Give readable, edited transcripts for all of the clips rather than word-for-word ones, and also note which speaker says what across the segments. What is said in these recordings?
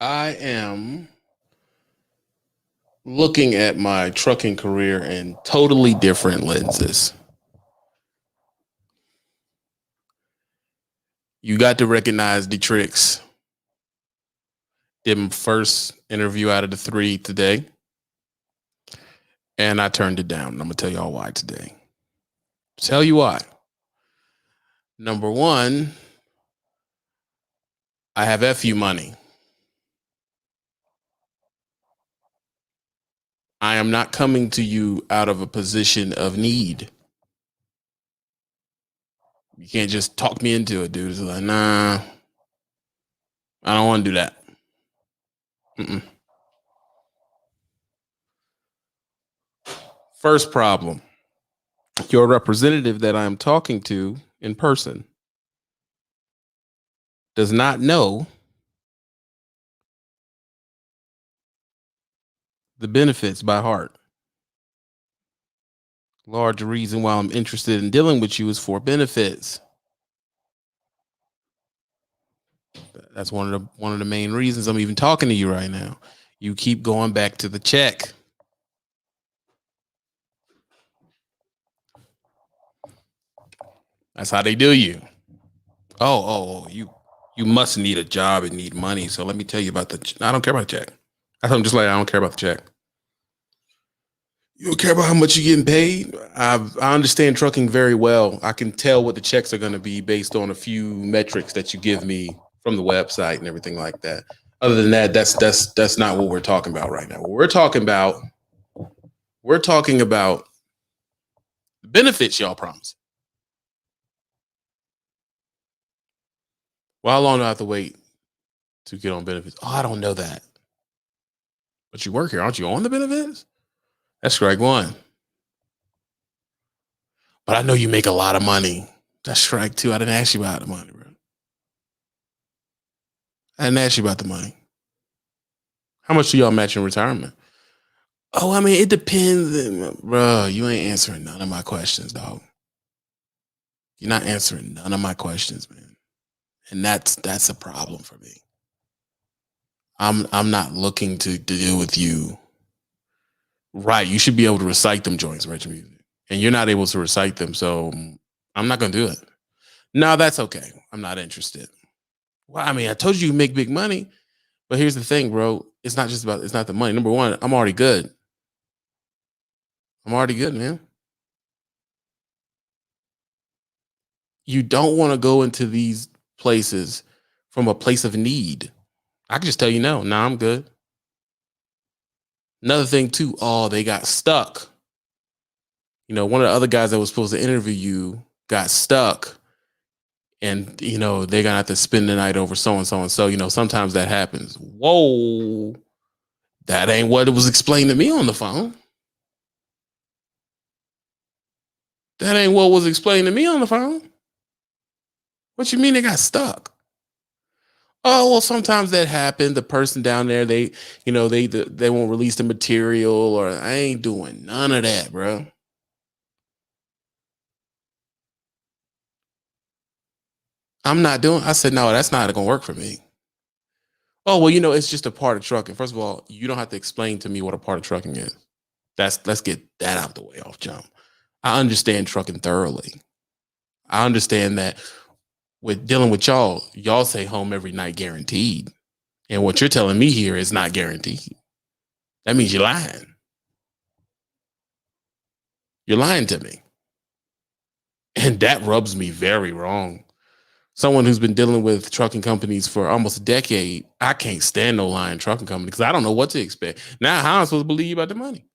Speaker 1: I am looking at my trucking career in totally different lenses. You got to recognize the tricks. Did my first interview out of the three today, and I turned it down. I'm gonna tell y'all why today. Tell you why. Number one, I have FU money. I am not coming to you out of a position of need. You can't just talk me into it, dude. It's like, nah, I don't want to do that. Mm-mm. First problem, your representative that I'm talking to in person does not know the benefits by heart. Large reason why I'm interested in dealing with you is for benefits. That's one of the main reasons I'm even talking to you right now. You keep going back to the check. That's how they do you. You must need a job and need money. So let me tell you about I don't care about the check. I'm just like I don't care about the check. You don't care about how much you're getting paid. I understand trucking very well. I can tell what the checks are going to be based on a few metrics that you give me from the website and everything like that. Other than that, that's not what we're talking about right now. What we're talking about the benefits y'all promise. Well, how long do I have to wait to get on benefits? Oh, I don't know that. But you work here, aren't you on the benefits? That's strike one. But I know you make a lot of money. That's strike two. I didn't ask you about the money, bro. I didn't ask you about the money. How much do y'all match in retirement? Oh, I mean, it depends, bro. You ain't answering none of my questions, dog. You're not answering none of my questions, man, and that's a problem for me. I'm not looking to deal with you. Right? You should be able to recite them joints, right? And you're not able to recite them, so I'm not gonna do it. No, that's okay. I'm not interested. Well, I mean, I told you you make big money, but here's the thing, bro. It's not the money. Number one, I'm already good. I'm already good, man. You don't want to go into these places from a place of need. I can just tell you no. Nah, I'm good. Another thing too. Oh, they got stuck. One of the other guys that was supposed to interview you got stuck, and they're gonna have to spend the night over so and so and so. Sometimes that happens. Whoa, that ain't what it was explained to me on the phone. That ain't what was explained to me on the phone. What you mean they got stuck? Oh well, sometimes that happened. The person down there, they won't release the material, or I ain't doing none of that, bro. I'm not doing. I said no, that's not gonna work for me. Oh well, it's just a part of trucking. First of all, you don't have to explain to me what a part of trucking is. Let's get that out the way off jump. I understand trucking thoroughly. I understand that with dealing with y'all say home every night guaranteed. And what you're telling me here is not guaranteed. That means you're lying. You're lying to me. And that rubs me very wrong. Someone who's been dealing with trucking companies for almost a decade, I can't stand no lying trucking company because I don't know what to expect. Now, how am I supposed to believe you about the money?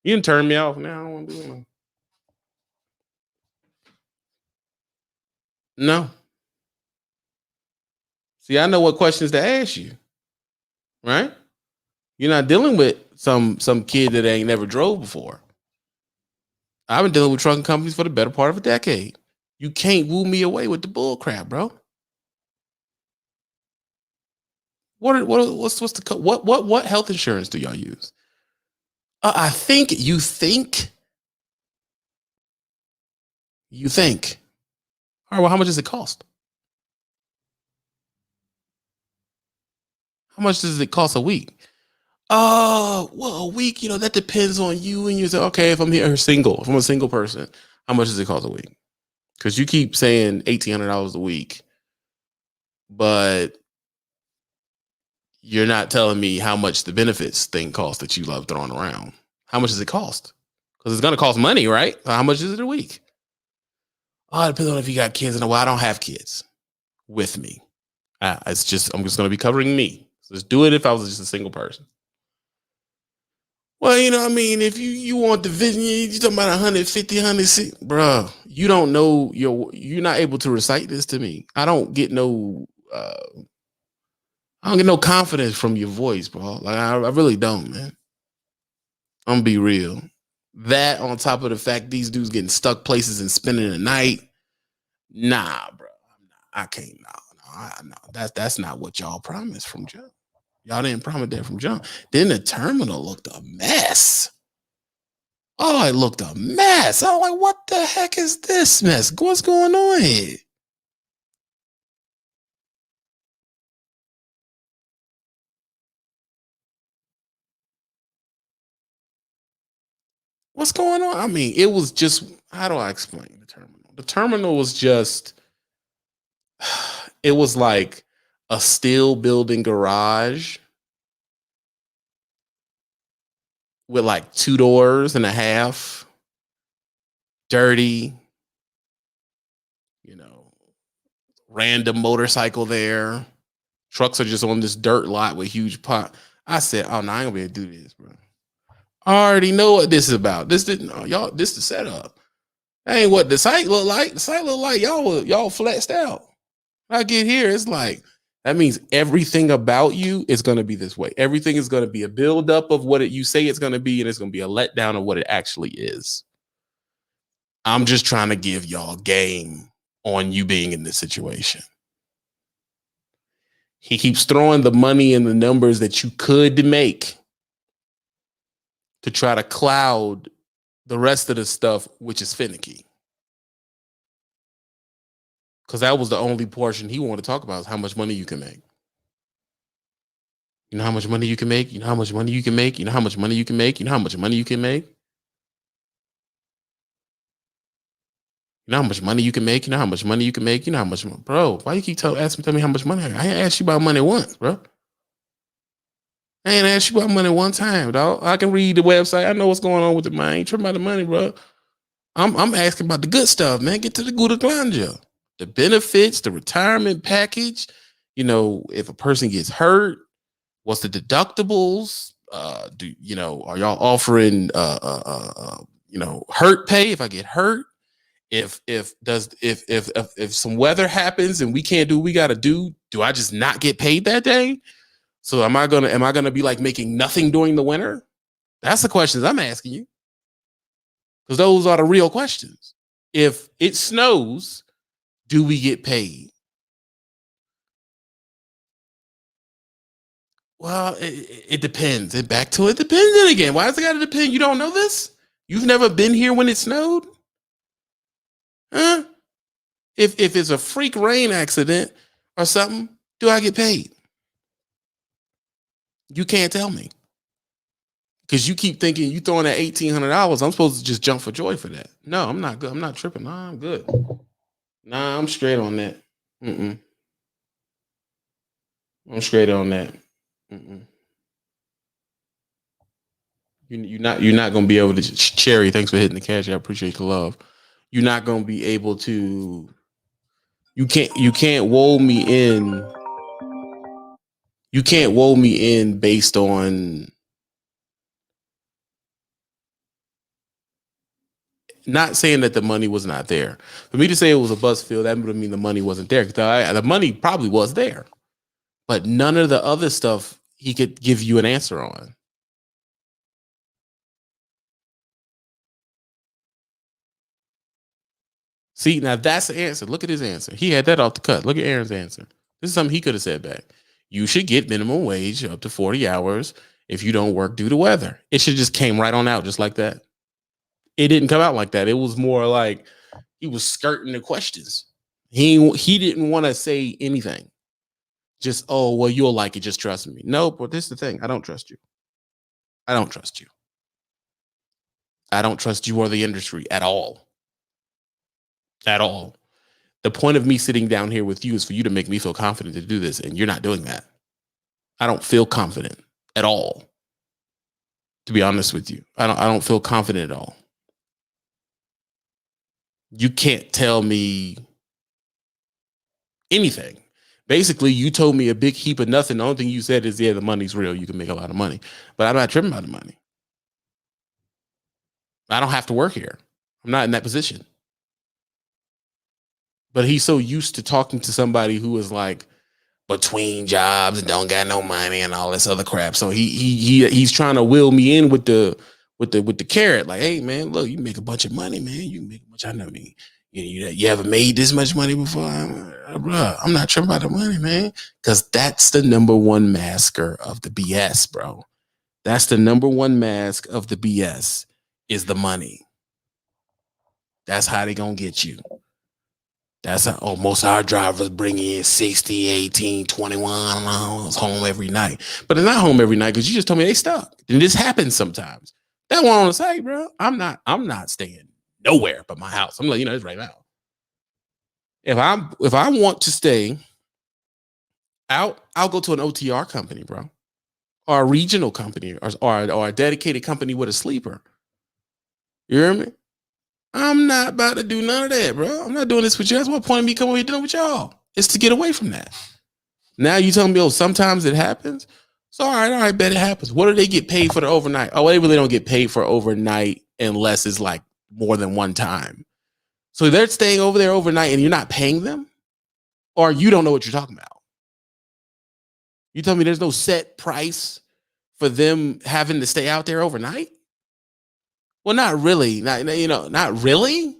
Speaker 1: You can turn me off. Now I don't want to do it. No. See, I know what questions to ask you, right? You're not dealing with some kid that ain't never drove before. I've been dealing with trucking companies for the better part of a decade. You can't woo me away with the bull crap, bro. What's the what health insurance do y'all use? I think you think. All right, well, how much does it cost? How much does it cost a week? Oh, well, a week, that depends on you. And you say, okay, if I'm here single, if I'm a single person, how much does it cost a week? Because you keep saying $1,800 a week, but you're not telling me how much the benefits thing costs that you love throwing around. How much does it cost? Because it's going to cost money, right? So how much is it a week? Oh, it depends on if you got kids. Well, I don't have kids with me. I'm just going to be covering me. So just do it if I was just a single person. Well, if you want the vision, you're talking about 150, 160, bro. You don't know you're not able to recite this to me. I don't get no confidence from your voice, bro. Like I really don't, man. I'm gonna be real. That on top of the fact these dudes getting stuck places and spending the night. Nah, bro. I can't. No. That's not what y'all promised from jump. Y'all didn't promise that from jump. Then the terminal looked a mess. Oh, it looked a mess. I was like, what the heck is this mess? What's going on here? What's going on? I mean, it was just, how do I explain the terminal? The terminal was just, it was like a steel building garage with like 2 doors and a half, dirty, random motorcycle there. Trucks are just on this dirt lot with huge pot. I said, oh, no, I ain't gonna be able to do this, bro. I already know what this is about. This didn't, y'all, this the setup. That ain't what the site look like. The site look like y'all flexed out. When I get here, it's like, that means everything about you is going to be this way. Everything is going to be a buildup of what you say it's going to be, and it's going to be a letdown of what it actually is. I'm just trying to give y'all game on you being in this situation. He keeps throwing the money and the numbers that you could make to try to cloud the rest of the stuff, which is finicky. Because that was the only portion he wanted to talk about, is how much money you can make. You know how much money you can make? You know how much money you can make? You know how much money you can make? You know how much money you can make? You know how much money you can make? You know how much money you can make? You know how much, bro? Why you keep tell me how much money I got? I ain't asked you about money once, bro. I ain't asked you about money one time, dog. I can read the website. I know what's going on with the money. I ain't tripping about the money, bro. I'm asking about the good stuff, man. Get to the good ganja. The benefits, the retirement package. If a person gets hurt, what's the deductibles? Are y'all offering hurt pay if I get hurt? If some weather happens and we can't do what we gotta do I just not get paid that day? So am I gonna be like making nothing during the winter? That's the questions I'm asking you. Because those are the real questions. If it snows, do we get paid? Well, it depends. It depends then again. Why does it gotta depend? You don't know this? You've never been here when it snowed? Huh? If it's a freak rain accident or something, do I get paid? You can't tell me. Because you keep thinking you throwing that $1,800, I'm supposed to just jump for joy for that. No, I'm not good. I'm not tripping. Nah, I'm good. Nah, I'm straight on that. I'm straight on that. You're not gonna be able to. Cherry, thanks for hitting the cash. I appreciate the love. You're not gonna be able to. You can't woe me in. You can't woe me in based on not saying that the money was not there. For me to say it was a bus field, that would mean the money wasn't there. The money probably was there, but none of the other stuff he could give you an answer on. See, now that's the answer. Look at his answer. He had that off the cut. Look at Aaron's answer. This is something he could have said back. You should get minimum wage up to 40 hours if you don't work due to weather. It should just came right on out just like that. It didn't come out like that. It was more like he was skirting the questions. He didn't want to say anything. Just, oh, well, you'll like it. Just trust me. No, but this is the thing. I don't trust you. I don't trust you. I don't trust you or the industry at all. At all. The point of me sitting down here with you is for you to make me feel confident to do this, and you're not doing that. I don't feel confident at all. To be honest with you, I don't feel confident at all. You can't tell me anything. Basically, you told me a big heap of nothing. The only thing you said is, yeah, the money's real. You can make a lot of money. But I'm not tripping about the money. I don't have to work here. I'm not in that position. But he's so used to talking to somebody who is like between jobs and don't got no money and all this other crap. So he's trying to will me in with the carrot. Like, hey man, look, you make a bunch of money, man. You make much. I know me. You ever made this much money before? Bro, I'm not tripping about the money, man. Because that's the number one masker of the BS, bro. That's the number one mask of the BS is the money. That's how they gonna get you. That's how, oh, most of our drivers bring in 60, 18, 21 hours home every night. But they're not home every night because you just told me they stuck. And this happens sometimes. That's what I want to say, bro. I'm not staying nowhere but my house. I'm letting you know this right now. If I want to stay out, I'll go to an OTR company, bro. Or a regional company or a dedicated company with a sleeper. You hear me? I'm not about to do none of that, bro. I'm not doing this with you. That's what point of me coming here dealing with y'all. It's to get away from that. Now you telling me, oh, sometimes it happens. So all right, bet it happens. What do they get paid for the overnight? Oh, they really don't get paid for overnight unless it's like more than one time. So they're staying over there overnight and you're not paying them? Or you don't know what you're talking about. You tell me there's no set price for them having to stay out there overnight? Well, not really. Not really.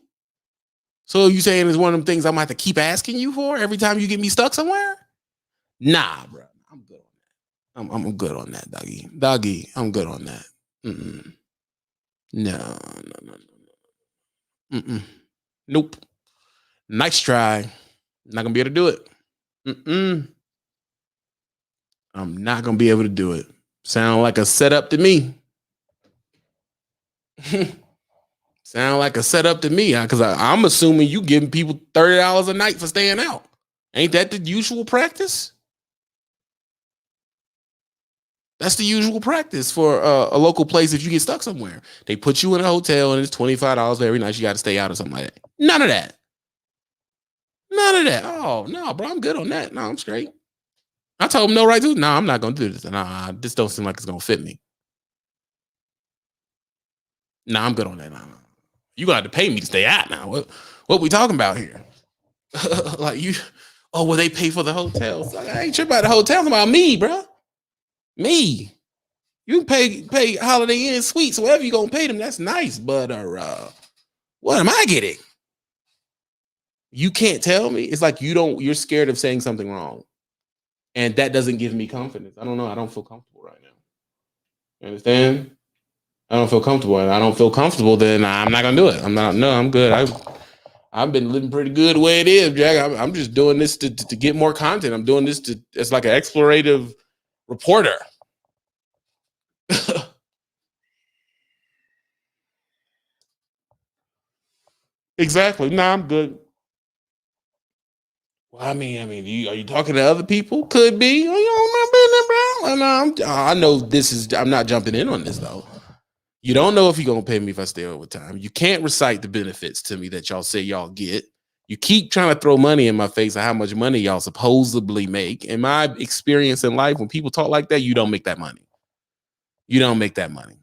Speaker 1: So you saying it's one of them things I'm gonna have to keep asking you for every time you get me stuck somewhere? Nah, bro. I'm good on that. I'm good on that, doggy. Doggy, I'm good on that. Mm-mm. No. Mm-mm. Nope. Nice try. Not gonna be able to do it. Mm-mm. I'm not gonna be able to do it. Sound like a setup to me. Sound like a setup to me, because I'm assuming you giving people $30 a night for staying out. Ain't that the usual practice? That's the usual practice for a local place. If you get stuck somewhere, they put you in a hotel and it's $25 every night. You got to stay out or something like that. None of that. None of that. Oh no, bro, I'm good on that. No, I'm straight. I told him no right to. No, I'm not gonna do this. Nah, this don't seem like it's gonna fit me. Nah, I'm good on that. Nah. You got to pay me to stay out now. What we talking about here? Like you, oh, well, they pay for the hotels. Like, I ain't tripping about the hotel. It's about me, bro. Me. You pay Holiday Inn Suites, whatever you gonna pay them. That's nice, but what am I getting? You can't tell me. It's like you're scared of saying something wrong, and that doesn't give me confidence. I don't know. I don't feel comfortable right now. You understand? I don't feel comfortable, and I don't feel comfortable. Then I'm not gonna do it. I'm not. No, I'm good. I've been living pretty good the way it is, Jack. I'm just doing this to get more content. I'm doing this it's like an explorative reporter. Exactly. Nah, I'm good. Well, I mean, are you talking to other people? Could be. Oh, you don't know business, bro. I know this is. I'm not jumping in on this though. You don't know if you're gonna pay me if I stay overtime. You can't recite the benefits to me that y'all say y'all get. You keep trying to throw money in my face of how much money y'all supposedly make. In my experience in life, when people talk like that, you don't make that money. You don't make that money.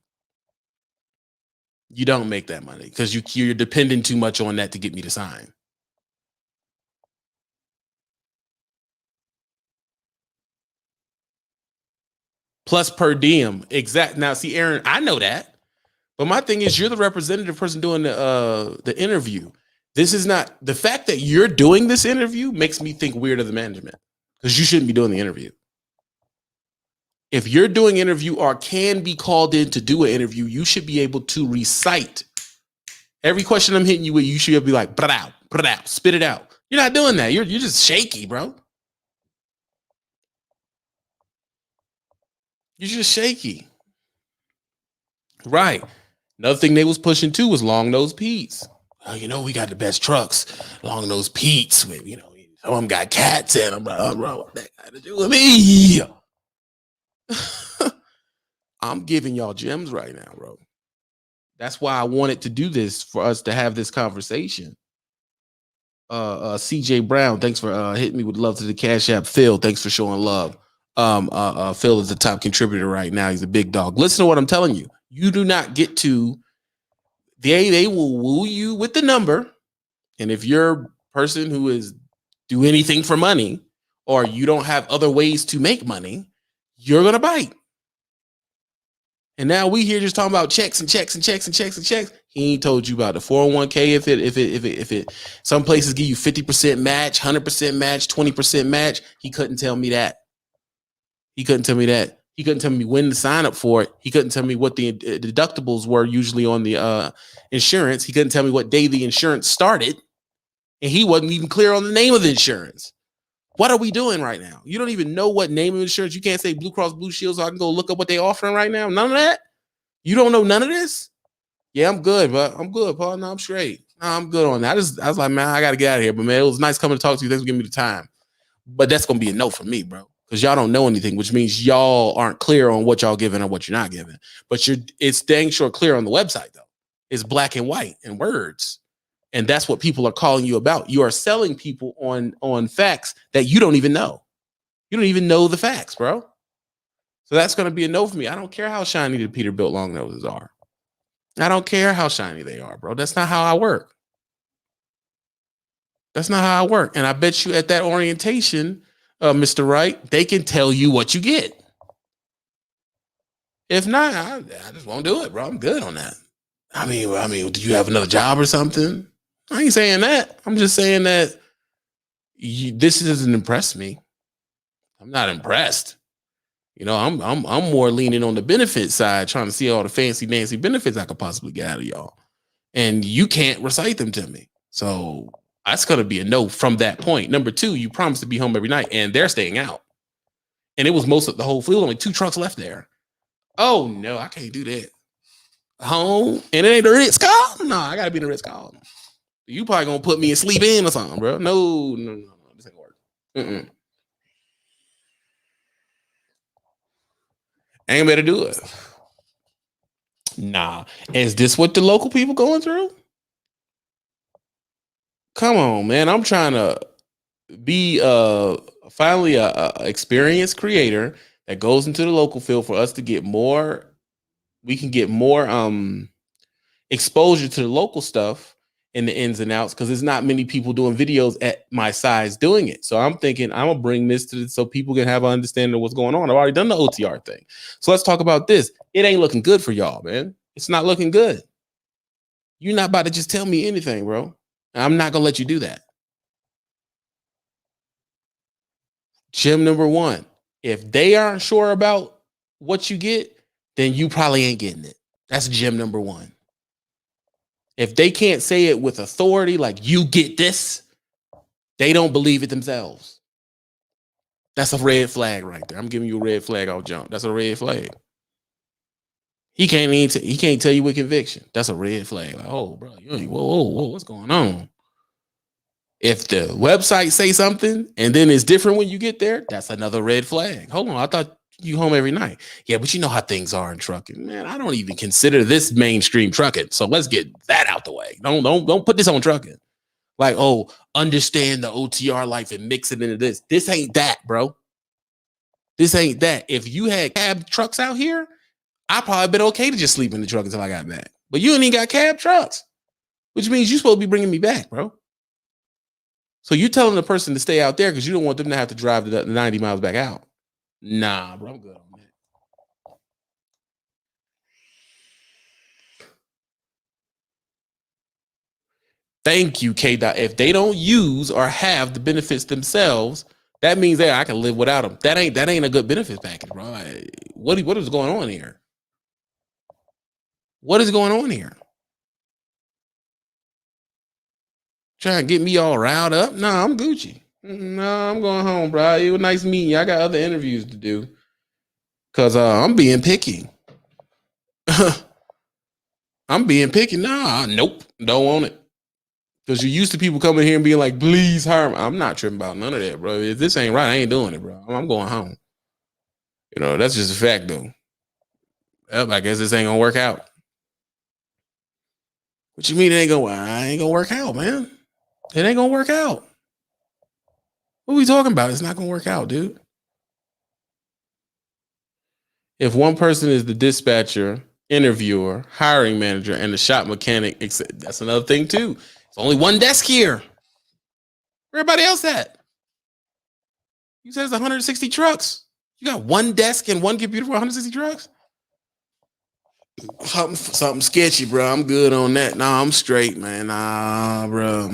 Speaker 1: You don't make that money because you're depending too much on that to get me to sign. Plus per diem. Exact. Now, see, Aaron, I know that. But my thing is, you're the representative person doing the interview. This is not the fact that you're doing this interview makes me think weird of the management because you shouldn't be doing the interview. If you're doing interview or can be called in to do an interview, you should be able to recite every question I'm hitting you with. You should be like, put out, spit it out. You're not doing that. You're just shaky, bro. You're just shaky. Right. Another thing they was pushing too was long nose Pete's. We got the best trucks, long nose Pete's. With some of them got cats in them. Bro, what that got to do with me? I'm giving y'all gems right now, bro. That's why I wanted to do this, for us to have this conversation. CJ Brown, thanks for hitting me with love to the Cash App. Phil, thanks for showing love. Phil is the top contributor right now. He's a big dog. Listen to what I'm telling you. You do not get to. They will woo you with the number, and if you're a person who is do anything for money, or you don't have other ways to make money, you're gonna bite. And now we here just talking about checks and checks and checks and checks and checks. He ain't told you about the 401k. If it, some places give you 50% match, 100% match, 20% match. He couldn't tell me that. He couldn't tell me that. He couldn't tell me when to sign up for it. He couldn't tell me what the deductibles were usually on the insurance. He couldn't tell me what day the insurance started. And he wasn't even clear on the name of the insurance. What are we doing right now? You don't even know what name of insurance. You can't say Blue Cross Blue Shield so I can go look up what they're offering right now. None of that? You don't know none of this? Yeah, I'm good, but I'm good, Paul. No, I'm straight. No, I'm good on that. I was like, man, I got to get out of here. But, man, it was nice coming to talk to you. Thanks for giving me the time. But that's going to be a no for me, bro, because y'all don't know anything, which means y'all aren't clear on what y'all giving or what you're not giving. But it's dang sure clear on the website, though. It's black and white in words. And that's what people are calling you about. You are selling people on facts that you don't even know. You don't even know the facts, bro. So that's going to be a no for me. I don't care how shiny the Peterbilt long noses are. I don't care how shiny they are, bro. That's not how I work. That's not how I work. And I bet you at that orientation, Mr. Wright, they can tell you what you get. If not, I just won't do it, bro. I'm good on that. I mean, do you have another job or something? I ain't saying that. I'm just saying that this doesn't impress me. I'm not impressed. I'm more leaning on the benefit side, trying to see all the fancy dancy benefits I could possibly get out of y'all. And you can't recite them to me. So that's going to be a no from that point. Number two, you promised to be home every night, and they're staying out. And it was most of the whole fleet, only 2 trucks left there. Oh, no, I can't do that. Home, and it ain't the Ritz-Carlton? No, I got to be in the Ritz-Carlton. You probably going to put me in sleep in or something, bro. No. This ain't work. Ain't better do it. Nah. Is this what the local people going through? Come on, man. I'm trying to be finally a experienced creator that goes into the local field for us to get more. We can get more exposure to the local stuff and the ins and outs, because there's not many people doing videos at my size doing it. So I'm thinking I'm gonna bring this to so people can have an understanding of what's going on. I've already done the OTR thing. So let's talk about this. It ain't looking good for y'all, man. It's not looking good. You're not about to just tell me anything, bro. I'm not gonna let you do that. Gem number 1. If they aren't sure about what you get, then you probably ain't getting it. That's gem number 1. If they can't say it with authority, like you get this, they don't believe it themselves. That's a red flag right there. I'm giving you a red flag off jump. That's a red flag. He can't tell you with conviction. That's a red flag. Like, oh, bro, whoa, what's going on? If the website say something and then it's different when you get there, that's another red flag. Hold on, I thought you home every night. Yeah, but you know how things are in trucking, man. I don't even consider this mainstream trucking. So let's get that out the way. Don't put this on trucking. Like, oh, understand the OTR life and mix it into this. This ain't that, bro. This ain't that. If you had cab trucks out here, I probably been okay to just sleep in the truck until I got back. But you ain't even got cab trucks, which means you're supposed to be bringing me back, bro. So you're telling the person to stay out there because you don't want them to have to drive the 90 miles back out. Nah, bro, I'm good on that. Thank you, K. If they don't use or have the benefits themselves, that means that I can live without them. That ain't a good benefits package, bro. What is going on here? What is going on here? Trying to get me all riled up? Nah, I'm Gucci. No, I'm going home, bro. It was nice meeting you. I got other interviews to do. Because I'm being picky. I'm being picky. Nah, nope. Don't want it. Because you're used to people coming here and being like, please hire me. I'm not tripping about none of that, bro. If this ain't right, I ain't doing it, bro. I'm going home. You know, that's just a fact, though. I guess this ain't going to work out. What you mean it ain't going to? I ain't going to work out, man. It ain't going to work out. What are we talking about? It's not going to work out, dude. If one person is the dispatcher, interviewer, hiring manager, and the shop mechanic, that's another thing, too. It's only one desk here. Where everybody else at? You said it's 160 trucks. You got one desk and one computer for 160 trucks? Something sketchy, bro. I'm good on that. Nah, I'm straight, man. Nah, bro.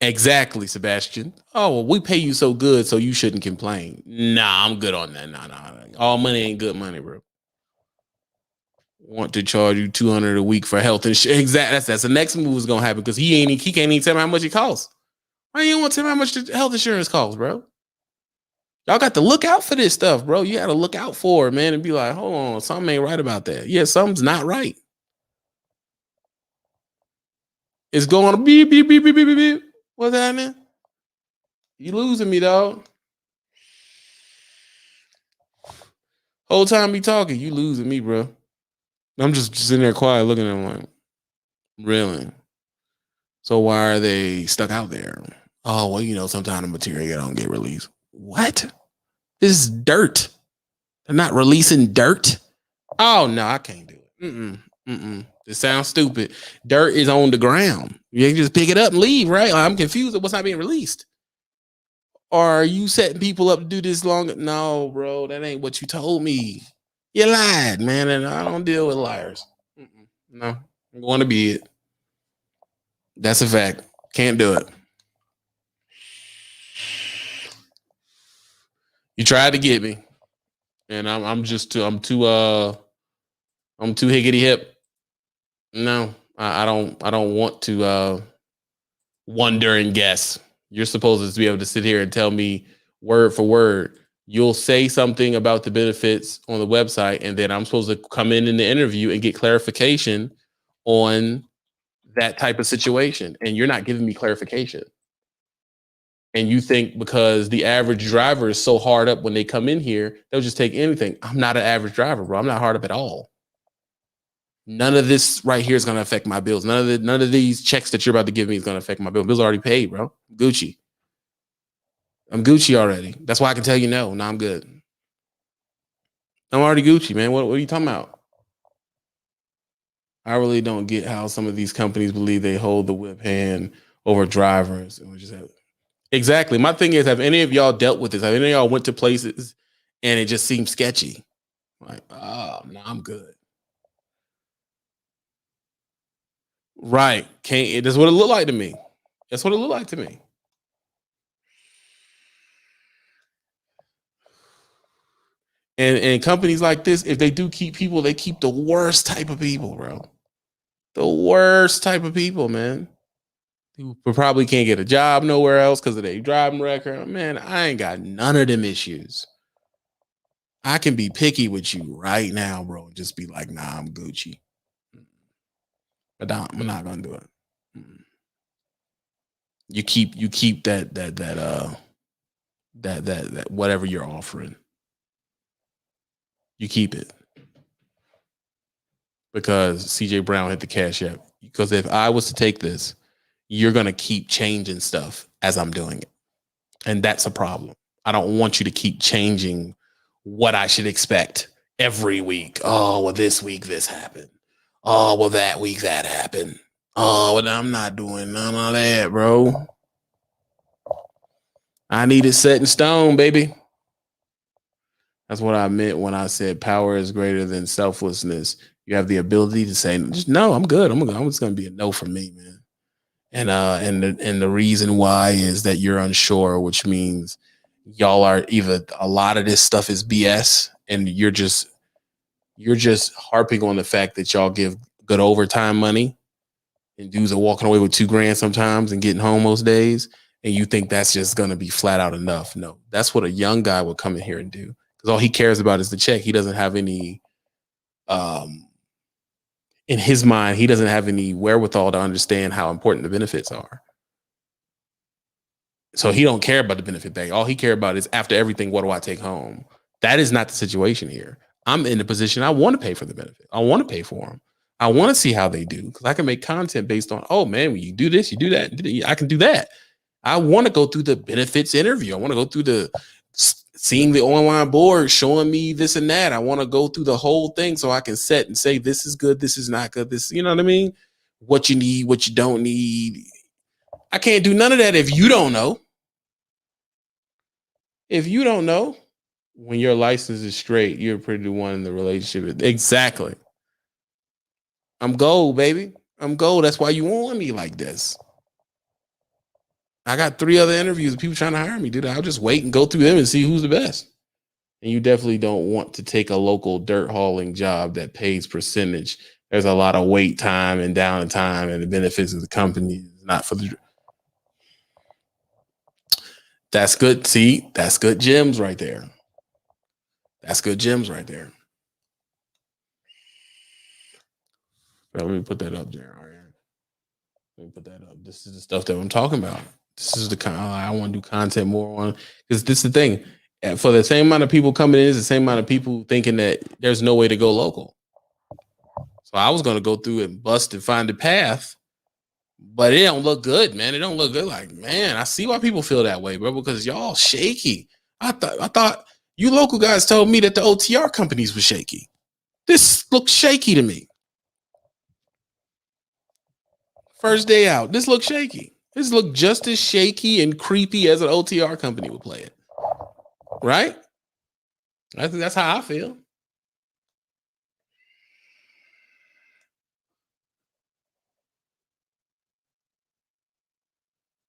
Speaker 1: Exactly, Sebastian. Oh, well, we pay you so good, so you shouldn't complain. Nah, I'm good on that. Nah. All money ain't good money, bro. Want to charge you $200 a week for health insurance? Exactly. That's the next move is gonna happen because he can't even tell me how much it costs. Why you don't want to tell me how much the health insurance costs, bro? Y'all got to look out for this stuff, bro. You got to look out for it, man, and be like, hold on, something ain't right about that. Yeah, something's not right. It's going to beep, beep, beep, beep, beep, beep. What's happening? You losing me, dog. Whole time be talking, you losing me, bro. I'm just sitting there quiet looking at him like, really? So why are they stuck out there? Oh, well, you know, sometimes the material don't get released. What? This is dirt. They're not releasing dirt? Oh, no, I can't do it. It sounds stupid. Dirt is on the ground. You can just pick it up and leave, right? I'm confused at what's not being released. Or are you setting people up to do this long? No, bro, that ain't what you told me. You lied, man, and I don't deal with liars. No, I'm going to be it. That's a fact. Can't do it. You tried to get me, and I'm too higgity hip. No, I don't want to wonder and guess. You're supposed to be able to sit here and tell me word for word. You'll say something about the benefits on the website, and then I'm supposed to come in the interview and get clarification on that type of situation. And you're not giving me clarification. And you think because the average driver is so hard up when they come in here, they'll just take anything. I'm not an average driver, bro. I'm not hard up at all. None of this right here is going to affect my bills. None of these checks that you're about to give me is going to affect my bill. Bills are already paid, bro. Gucci. I'm Gucci already. That's why I can tell you no. No, I'm good. I'm already Gucci, man. What are you talking about? I really don't get how some of these companies believe they hold the whip hand over drivers. Exactly. My thing is, have any of y'all dealt with this? Have any of y'all went to places and it just seemed sketchy? Like, oh, no, I'm good. Right. That's what it looked like to me. That's what it looked like to me. And companies like this, if they do keep people, they keep the worst type of people, bro. The worst type of people, man. Who probably can't get a job nowhere else because of their driving record. Man, I ain't got none of them issues. I can be picky with you right now, bro. Just be like, nah, I'm Gucci. But I'm not gonna do it. You keep that whatever you're offering. You keep it. Because CJ Brown hit the Cash App. Because if I was to take this, you're gonna keep changing stuff as I'm doing it. And that's a problem. I don't want you to keep changing what I should expect every week. Oh, well, this week this happened. Oh, well, that week that happened. Oh, well, I'm not doing none of that, bro. I need it set in stone, baby. That's what I meant when I said power is greater than selflessness. You have the ability to say, just no, I'm good. I'm just gonna be a no for me, man. And the reason why is that you're unsure, which means y'all are either a lot of this stuff is BS, and you're just harping on the fact that y'all give good overtime money, and dudes are walking away with $2,000 sometimes and getting home most days, and you think that's just going to be flat out enough. No, that's what a young guy would come in here and do, because all he cares about is the check. He doesn't have any, in his mind, he doesn't have any wherewithal to understand how important the benefits are. So he don't care about the benefit thing. All he care about is, after everything, what do I take home? That is not the situation here. I'm in a position I want to pay for the benefit. I want to pay for them. I want to see how they do, because I can make content based on, oh man, when you do this, you do that. I can do that. I want to go through the benefits interview. I want to go through the seeing the online board showing me this and that. I want to go through the whole thing so I can set and say, this is good, this is not good, this, you know what I mean? What you need, what you don't need. I can't do none of that if you don't know. If you don't know, when your license is straight, you're pretty the one in the relationship. Exactly. I'm gold, baby. I'm gold. That's why you want me like this. I got 3 other interviews of people trying to hire me, dude. I'll just wait and go through them and see who's the best. And you definitely don't want to take a local dirt hauling job that pays percentage. There's a lot of wait time and downtime, and the benefits of the company is not for the. That's good. See, that's good gems right there. That's good gems right there. Let me put that up there. All right. Let me put that up. This is the stuff that I'm talking about. This is the kind I want to do content more on, because this is the thing. For the same amount of people coming in, is the same amount of people thinking that there's no way to go local. So I was going to go through and bust and find the path, but it don't look good, man. It don't look good. Like, man, I see why people feel that way, bro, because y'all shaky. I thought you local guys told me that the OTR companies were shaky. This looks shaky to me. First day out, this looks shaky. This looked just as shaky and creepy as an OTR company would play it. Right? I think that's how I feel.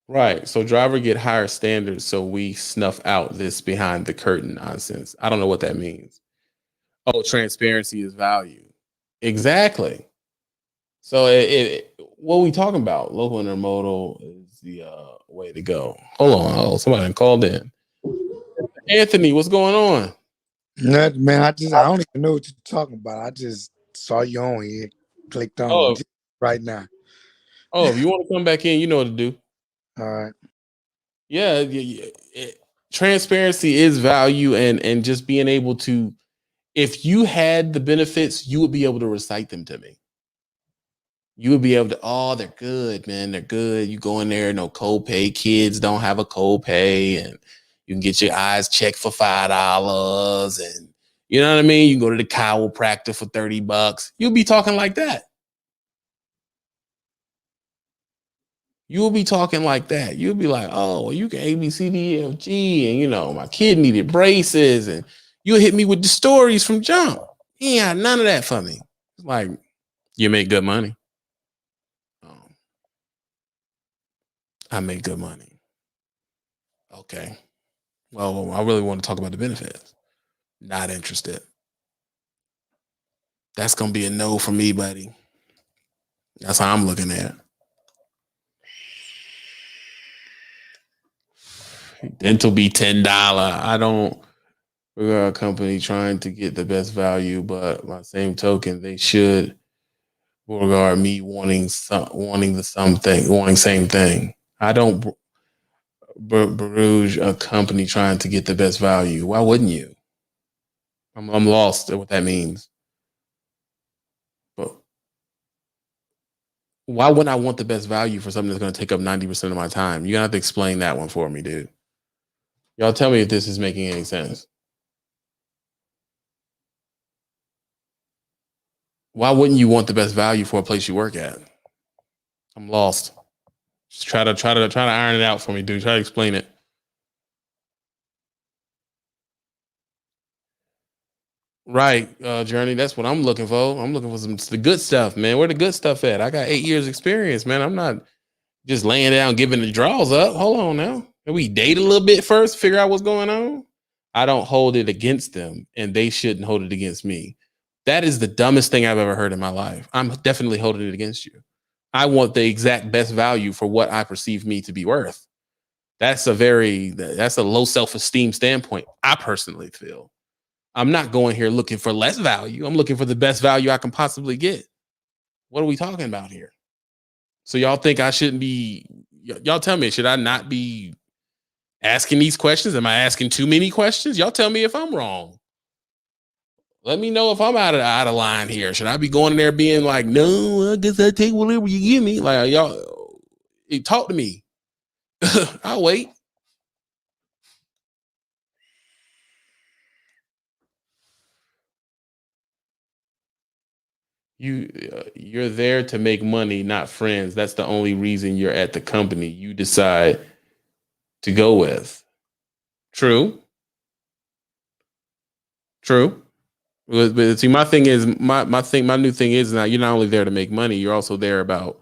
Speaker 1: Right. So driver get higher standards, so we snuff out this behind the curtain nonsense. I don't know what that means. Oh, transparency is value. Exactly. So what are we talking about? Local intermodal is the way to go. Hold on. Oh, somebody called in. Anthony, what's going on?
Speaker 2: Nothing, man. I don't even know what you're talking about. I just saw you on here, clicked on right now.
Speaker 1: Oh, if you want to come back in, you know what to do.
Speaker 2: All right.
Speaker 1: Yeah. Transparency is value, and just being able to, if you had the benefits, you would be able to recite them to me. You would be able to, oh, they're good, man. They're good. You go in there, no copay. Kids don't have a copay, and you can get your eyes checked for $5. And you know what I mean? You can go to the chiropractor for $30. You'll be talking like that. You'll be talking like that. You'll be like, oh, you can A, B, C, D, E, F, G. And, you know, my kid needed braces. And you'll hit me with the stories from jump. He ain't had none of that for me. It's like, you make good money. I make good money. Okay. Well, I really want to talk about the benefits. Not interested. That's going to be a no for me, buddy. That's how I'm looking at it. Dental be $10. I don't. We're a company trying to get the best value, but by the same token, they should regard me wanting same thing. I don't begrudge a company trying to get the best value. Why wouldn't you? I'm lost at what that means. But why wouldn't I want the best value for something that's going to take up 90% of my time? You're going to have to explain that one for me, dude. Y'all tell me if this is making any sense. Why wouldn't you want the best value for a place you work at? I'm lost. Just try to iron it out for me, dude. Try to explain it. Right, Journey. That's what I'm looking for. I'm looking for the good stuff, man. Where the good stuff at? I got 8 years experience, man. I'm not just laying down, giving the draws up. Hold on now. Can we date a little bit first? Figure out what's going on. I don't hold it against them, and they shouldn't hold it against me. That is the dumbest thing I've ever heard in my life. I'm definitely holding it against you. I want the exact best value for what I perceive me to be worth. That's a low self-esteem standpoint. I personally feel I'm not going here looking for less value. I'm looking for the best value I can possibly get. What are we talking about here? So y'all think I shouldn't be? Y'all tell me, should I not be asking these questions? Am I asking too many questions? Y'all tell me if I'm wrong. Let me know if I'm out of line here. Should I be going in there being like, no, I guess I take whatever you give me? Like y'all, talk to me. I'll wait. You're there to make money, not friends. That's the only reason you're at the company you decide to go with. True. But see, my thing is my new thing is now you're not only there to make money, you're also there about,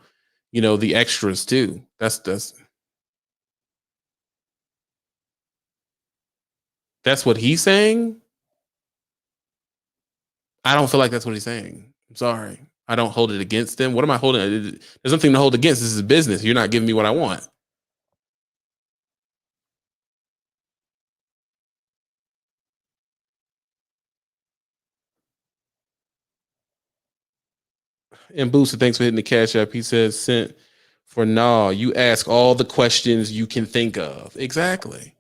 Speaker 1: the extras too. That's what he's saying. I don't feel like that's what he's saying. I'm sorry. I don't hold it against him. What am I holding? There's nothing to hold against. This is business. You're not giving me what I want. And Booster, thanks for hitting the cash app. He says, sent for nah. You ask all the questions you can think of. Exactly.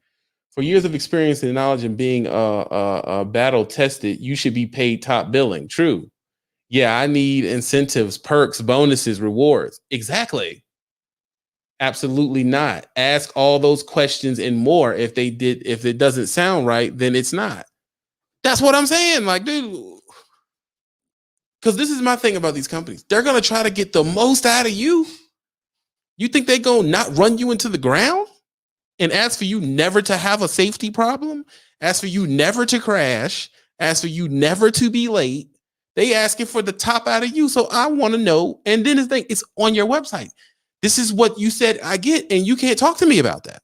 Speaker 1: For years of experience and knowledge and being battle tested, you should be paid top billing. True. Yeah, I need incentives, perks, bonuses, rewards. Exactly. Absolutely not. Ask all those questions and more. If it doesn't sound right, then it's not. That's what I'm saying. Like, dude, because this is my thing about these companies. They're going to try to get the most out of you. You think they're going to not run you into the ground and ask for you never to have a safety problem? Ask for you never to crash? Ask for you never to be late? They asking for the top out of you. So I want to know. And then it's on your website. This is what you said I get, and you can't talk to me about that.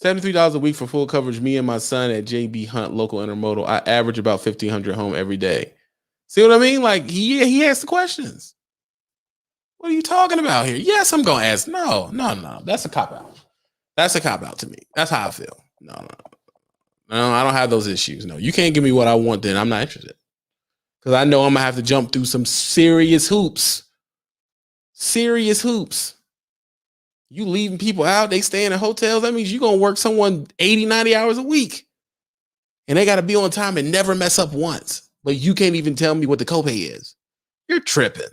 Speaker 1: $73 a week for full coverage. Me and my son at JB Hunt Local Intermodal. I average about 1,500 home every day. See what I mean? Like he asked the questions. What are you talking about here? Yes, I'm gonna ask. No. That's a cop out. That's a cop out to me. That's how I feel. No, I don't have those issues. No, you can't give me what I want. Then I'm not interested because I know I'm gonna have to jump through some serious hoops. Serious hoops. You leaving people out, they staying in hotels. That means you're going to work someone 80, 90 hours a week. And they got to be on time and never mess up once. But you can't even tell me what the copay is. You're tripping.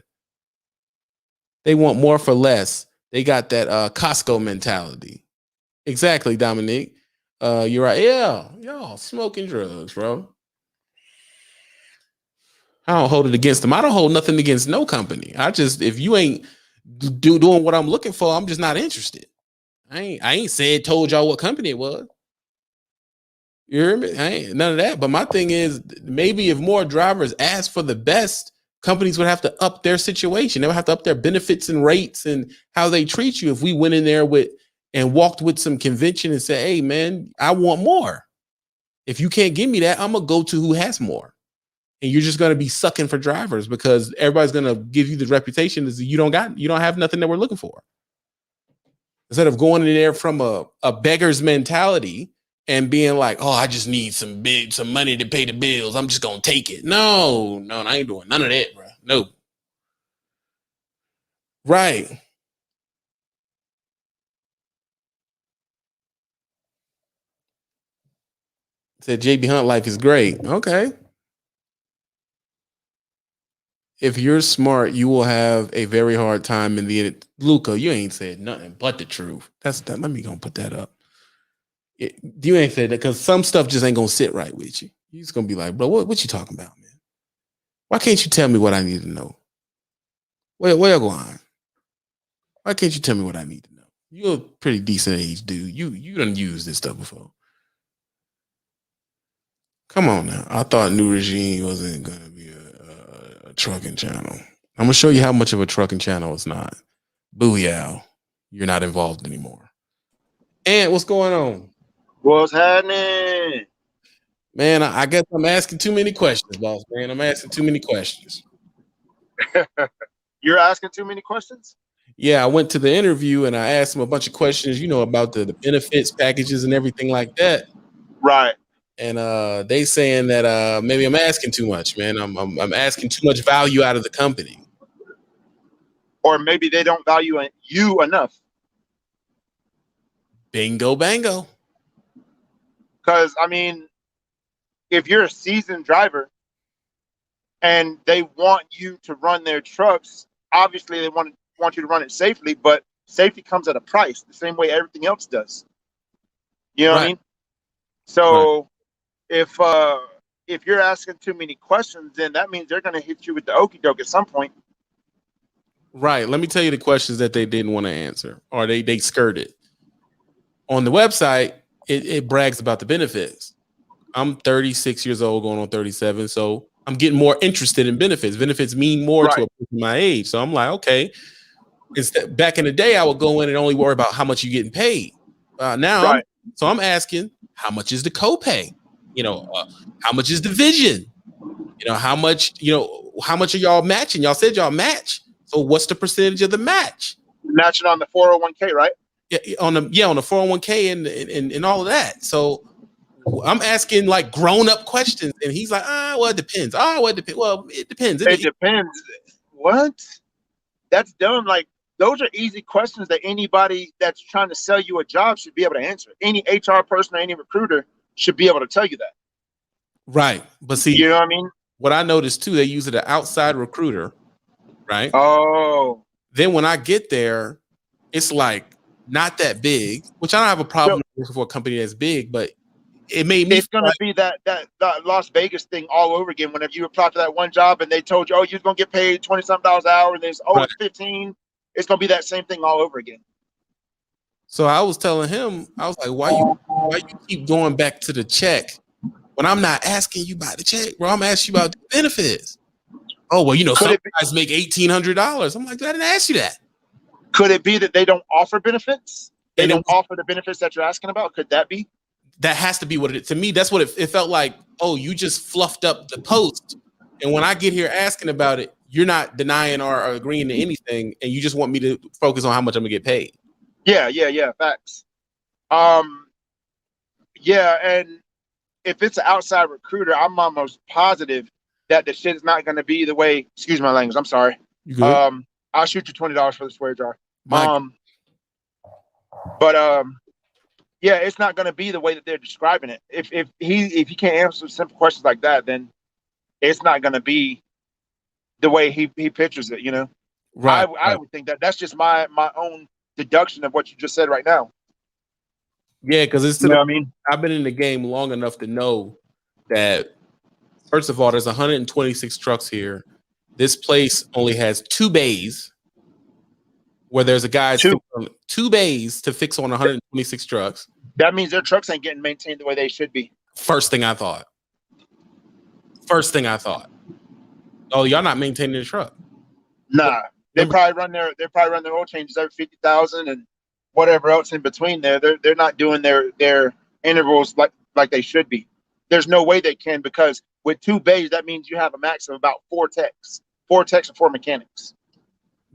Speaker 1: They want more for less. They got that Costco mentality. Exactly, Dominique. You're right. Yeah, y'all smoking drugs, bro. I don't hold it against them. I don't hold nothing against no company. If you ain't doing what I'm looking for, I'm just not interested. I ain't told y'all what company it was. You hear me? I ain't none of that. But my thing is, maybe if more drivers ask for the best, companies would have to up their situation. They would have to up their benefits and rates and how they treat you. If we went in there and walked with some convention and said, hey man, I want more. If you can't give me that, I'm gonna go to who has more. And you're just gonna be sucking for drivers because everybody's gonna give you the reputation as you don't have nothing that we're looking for. Instead of going in there from a beggar's mentality and being like, oh, I just need some money to pay the bills. I'm just going to take it. No, I ain't doing none of that, bro. No. Right. Said JB Hunt life is great. Okay. If you're smart, you will have a very hard time in the end. Luca, you ain't said nothing but the truth. Let me go put that up. You ain't said that because some stuff just ain't gonna sit right with you. You're just gonna be like, bro, what you talking about, man? Why can't you tell me what I need to know? Where you going? Why can't you tell me what I need to know? You're a pretty decent age dude. You done used this stuff before. Come on now. I thought New Regime wasn't gonna be a trucking channel. I'm gonna show you how much of a trucking channel it's not. Booyah. You're not involved anymore. And what's going on?
Speaker 3: What's happening?
Speaker 1: Man, I guess I'm asking too many questions, boss man. I'm asking too many questions.
Speaker 3: You're asking too many questions?
Speaker 1: Yeah, I went to the interview and I asked him a bunch of questions, about the benefits packages and everything like that.
Speaker 3: Right.
Speaker 1: And they saying that maybe I'm asking too much, man. I'm asking too much value out of the company.
Speaker 3: Or maybe they don't value you enough.
Speaker 1: Bingo, bango.
Speaker 3: Because I mean, if you're a seasoned driver and they want you to run their trucks, obviously they want you to run it safely, but safety comes at a price, the same way everything else does. You know what I mean? So if you're asking too many questions, then that means they're going to hit you with the okie doke at some point.
Speaker 1: Right. Let me tell you the questions that they didn't want to answer, or they skirted. On the website, it brags about the benefits. I'm 36 years old, going on 37, so I'm getting more interested in benefits. Benefits mean more to a person my age. So I'm like, okay. Back in the day, I would go in and only worry about how much you're getting paid. Now, I'm asking, how much is the copay? How much is the vision? How much are y'all matching? Y'all said y'all match. So what's the percentage of the match?
Speaker 3: Matching on the 401k, right?
Speaker 1: Yeah, on the 401k and all of that. So I'm asking like grown-up questions, and he's like, well, it depends. Well, it depends. Well, it depends.
Speaker 3: It depends. What? That's dumb. Like, those are easy questions that anybody that's trying to sell you a job should be able to answer. Any HR person or any recruiter should be able to tell you that.
Speaker 1: Right. But see,
Speaker 3: you know what I mean?
Speaker 1: What I noticed too, they use an outside recruiter, right?
Speaker 3: Oh.
Speaker 1: Then when I get there, it's like not that big, which I don't have a problem working for a company that's big, but it made me.
Speaker 3: It's going to be that Las Vegas thing all over again. Whenever you apply for that one job and they told you, you're going to get paid $20-something an hour, and there's it's 15. It's going to be that same thing all over again.
Speaker 1: So I was telling him, I was like, why you keep going back to the check when I'm not asking you about the check, bro? I'm asking you about the benefits. Oh, well, some guys make $1,800. I'm like, I didn't ask you that.
Speaker 3: Could it be that they don't offer benefits? They don't offer the benefits that you're asking about? Could that be?
Speaker 1: That has to be what it is. To me, that's what it felt like. Oh, you just fluffed up the post. And when I get here asking about it, you're not denying or agreeing to anything. And you just want me to focus on how much I'm going to get paid.
Speaker 3: Yeah. Facts. Yeah. And if it's an outside recruiter, I'm almost positive that the shit is not going to be the way, excuse my language, I'm sorry. I'll shoot you $20 for the swear jar. Yeah, it's not going to be the way that they're describing it. If he can't answer simple questions like that, then it's not going to be the way he pictures it, Right. I would think that's just my own deduction of what you just said right now.
Speaker 1: Yeah, because it's
Speaker 3: what I mean.
Speaker 1: I've been in the game long enough to know that, first of all, there's 126 trucks here. This place only has 2 bays where there's a guy 2 bays to fix on 126 trucks.
Speaker 3: That means their trucks ain't getting maintained the way they should be.
Speaker 1: First thing I thought. Oh, y'all not maintaining the truck?
Speaker 3: Nah, they probably run their oil changes every 50,000 and whatever else in between there. They're not doing their intervals like they should be. There's no way they can, because with 2 bays, that means you have a max of about 4 techs or 4 mechanics.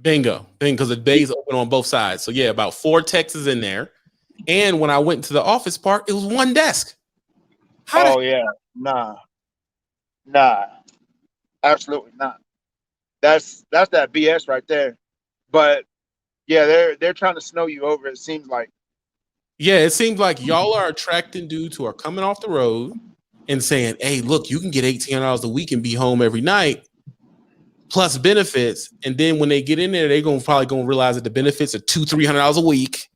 Speaker 1: Bingo, because the bays open on both sides. So yeah, about 4 techs is in there. And when I went to the office part, it was 1 desk.
Speaker 3: Yeah, nah, absolutely not. That's that BS right there. But yeah, they're trying to snow you over. It seems like.
Speaker 1: Yeah, it seems like y'all are attracting dudes who are coming off the road and saying, "Hey, look, you can get $1,800 a week and be home every night, plus benefits." And then when they get in there, they're probably gonna realize that the benefits are $200-$300 a week.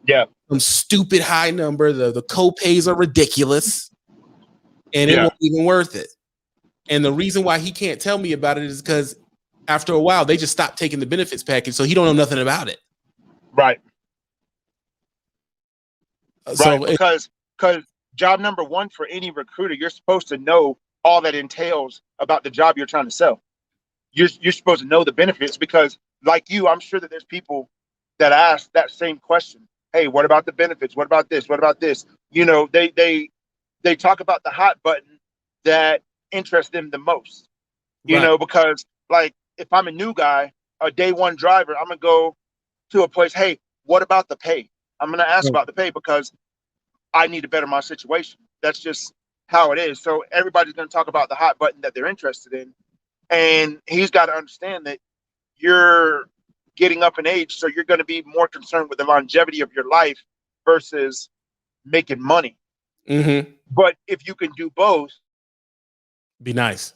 Speaker 3: Yeah,
Speaker 1: some stupid high number. The co-pays are ridiculous, and it won't even worth it. And the reason why he can't tell me about it is because after a while they just stopped taking the benefits package, so he don't know nothing about it.
Speaker 3: Right. Because job number 1 for any recruiter, you're supposed to know all that entails about the job you're trying to sell. You're supposed to know the benefits, because like you, I'm sure that there's people that ask that same question. Hey, what about the benefits? What about this? What about this? They talk about the hot button that interests them the most. Because like if I'm a new guy a day one driver, I'm gonna go to a place. Hey, what about the pay? I'm gonna ask about the pay because I need to better my situation. That's just how it is. So everybody's gonna talk about the hot button that they're interested in, and he's got to understand that you're getting up in age, so you're going to be more concerned with the longevity of your life versus making money.
Speaker 1: Mm-hmm.
Speaker 3: But if you can do both,
Speaker 1: be nice.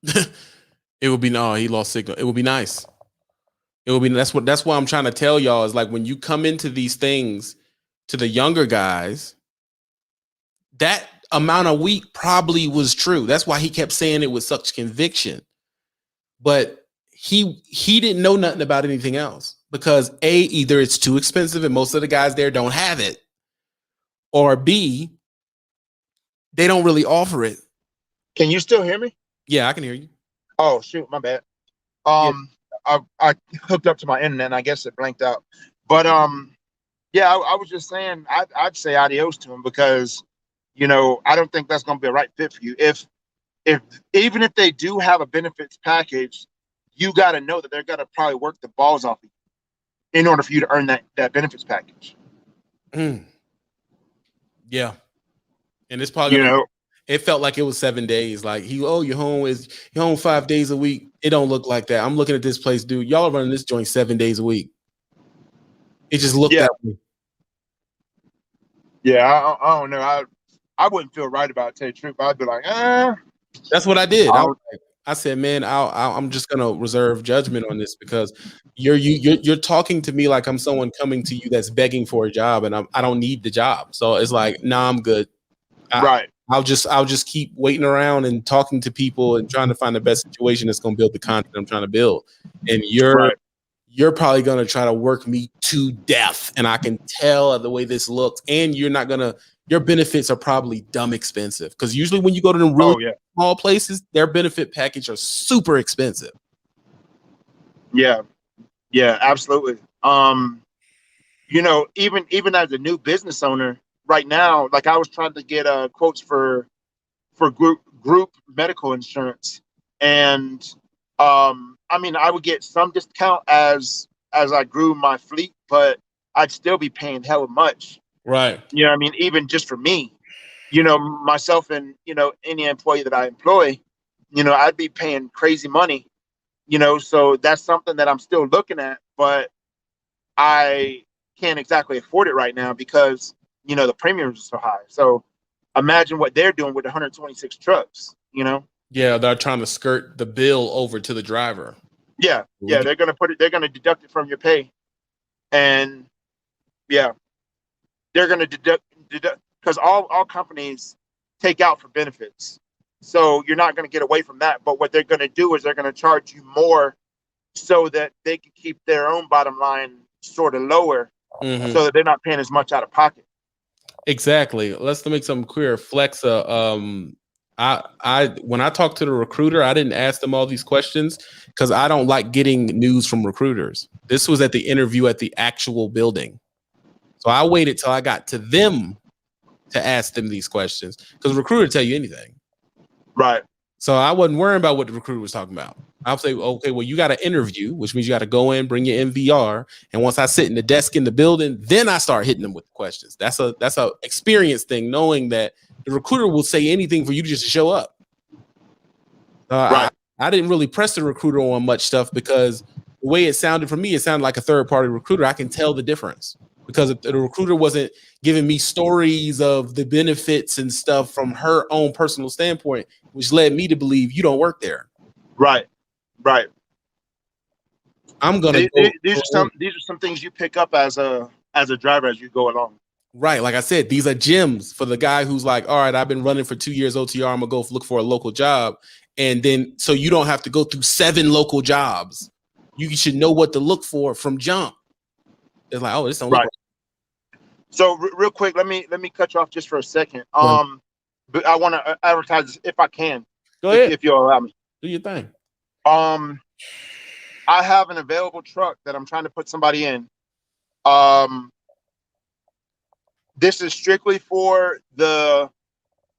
Speaker 1: It would be no. He lost signal. It would be nice. It would be. That's why I'm trying to tell y'all is like when you come into these things to the younger guys, that amount of week probably was true. That's why he kept saying it with such conviction. But he didn't know nothing about anything else because A, either it's too expensive and most of the guys there don't have it, or B, they don't really offer it.
Speaker 3: Can you still hear me?
Speaker 1: Yeah, I can hear you.
Speaker 3: Oh shoot, my bad. I hooked up to my internet and I guess it blanked out. But yeah, I was just saying I'd say adios to him because I don't think that's gonna be a right fit for you. If even if they do have a benefits package, you got to know that they're gonna probably work the balls off of you in order for you to earn that benefits package.
Speaker 1: Yeah, and it's probably it felt like it was 7 days. Like you're home 5 days a week. It don't look like that. I'm looking at this place, dude. Y'all are running this joint 7 days a week. It just looked that way.
Speaker 3: Yeah, I don't know. I wouldn't feel right about it, to tell you the truth. I'd be like,
Speaker 1: That's what I did. I said, man, I'm just gonna reserve judgment on this because you're talking to me like I'm someone coming to you that's begging for a job, and I don't need the job. So it's like, nah, I'm good.
Speaker 3: Right.
Speaker 1: I'll just keep waiting around and talking to people and trying to find the best situation that's gonna build the content I'm trying to build. And you're probably gonna try to work me to death, and I can tell the way this looks. And your benefits are probably dumb expensive because usually when you go to the really small places, their benefit package are super expensive.
Speaker 3: Yeah, absolutely. Even as a new business owner right now, like I was trying to get quotes for group medical insurance, and I mean I would get some discount as I grew my fleet, but I'd still be paying hella much.
Speaker 1: Right.
Speaker 3: You know what I mean? Even just for me, myself and, any employee that I employ, I'd be paying crazy money, so that's something that I'm still looking at, but I can't exactly afford it right now because, the premiums are so high. So imagine what they're doing with 126 trucks,
Speaker 1: Yeah, they're trying to skirt the bill over to the driver.
Speaker 3: Yeah. They're going to deduct it from your pay. And yeah, they're going to deduct because all companies take out for benefits. So you're not going to get away from that. But what they're going to do is they're going to charge you more so that they can keep their own bottom line sort of lower, so that they're not paying as much out of pocket.
Speaker 1: Exactly. Let's make something clear. Flexa, when I talked to the recruiter, I didn't ask them all these questions because I don't like getting news from recruiters. This was at the interview at the actual building. So I waited till I got to them to ask them these questions because the recruiter tell you anything.
Speaker 3: Right.
Speaker 1: So I wasn't worrying about what the recruiter was talking about. I'll say, okay, well, you got to interview, which means you got to go in, bring your MVR. And once I sit in the desk in the building, then I start hitting them with questions. That's a experience thing, knowing that the recruiter will say anything for you to just show up.
Speaker 3: Right.
Speaker 1: I didn't really press the recruiter on much stuff because the way it sounded for me, it sounded like a third party recruiter. I can tell the difference because the recruiter wasn't giving me stories of the benefits and stuff from her own personal standpoint, which led me to believe you don't work there.
Speaker 3: Right.
Speaker 1: I'm gonna.
Speaker 3: These are some things you pick up as a driver as you go along.
Speaker 1: Right, like I said, these are gems for the guy who's like, all right, I've been running for 2 years OTR. I'm gonna go look for a local job, and then so you don't have to go through 7 local jobs. You should know what to look for from jump. It's like, oh, this don't look right.
Speaker 3: So real quick, let me cut you off just for a second. But I want to advertise this if I can.
Speaker 1: Go ahead,
Speaker 3: if you'll allow me.
Speaker 1: Do your thing.
Speaker 3: I have an available truck that I'm trying to put somebody in. This is strictly for the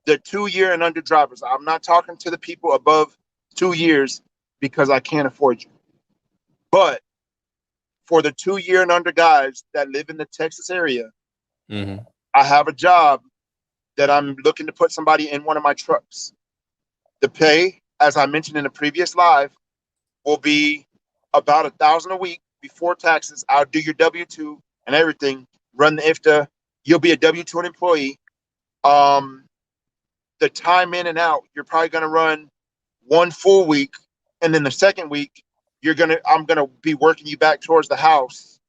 Speaker 3: 2 year and under drivers. I'm not talking to the people above 2 years because I can't afford you. But for the 2-year and under guys that live in the Texas area, I have a job that I'm looking to put somebody in one of my trucks. The pay, as I mentioned in the previous live, will be about $1,000 a week before taxes. I'll do your W-2 and everything, run the IFTA. You'll be a W-2 employee. The time in and out, you're probably going to run 1 full week. And then the second week, I'm going to be working you back towards the house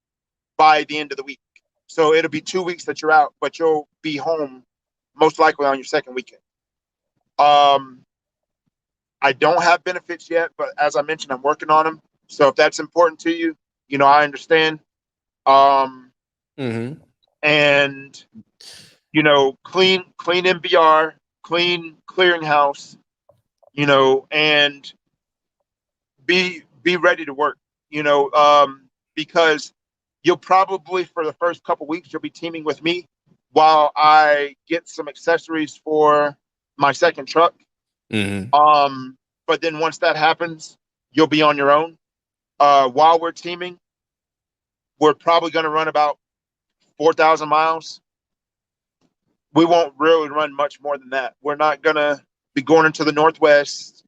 Speaker 3: by the end of the week. So it'll be 2 weeks that you're out, but you'll be home most likely on your second weekend. I don't have benefits yet, but as I mentioned, I'm working on them. So if that's important to you, I understand. And clean MBR, clean clearinghouse, and be ready to work, because you'll probably, for the first couple weeks, you'll be teaming with me while I get some accessories for my second truck. But then once that happens, you'll be on your own. While we're teaming, we're probably going to run about 4,000 miles. We won't really run much more than that. We're not going to be going into the Northwest.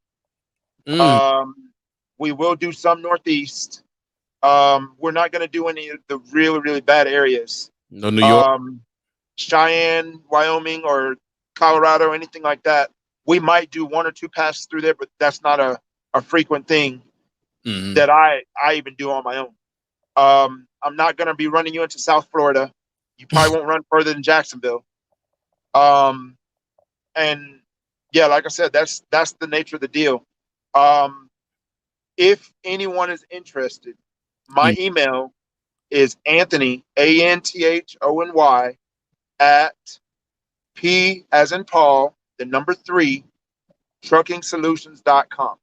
Speaker 3: We will do some Northeast. We're not going to do any of the really, really bad areas.
Speaker 1: No New York,
Speaker 3: Cheyenne, Wyoming, or Colorado, anything like that. We might do 1 or 2 passes through there, but that's not a frequent thing that I even do on my own. I'm not going to be running you into South Florida. You probably won't run further than Jacksonville. And yeah, like I said, that's the nature of the deal. If anyone is interested, my email is Anthony, ANTHONY, at P as in Paul, the number 3, truckingsolutions.com.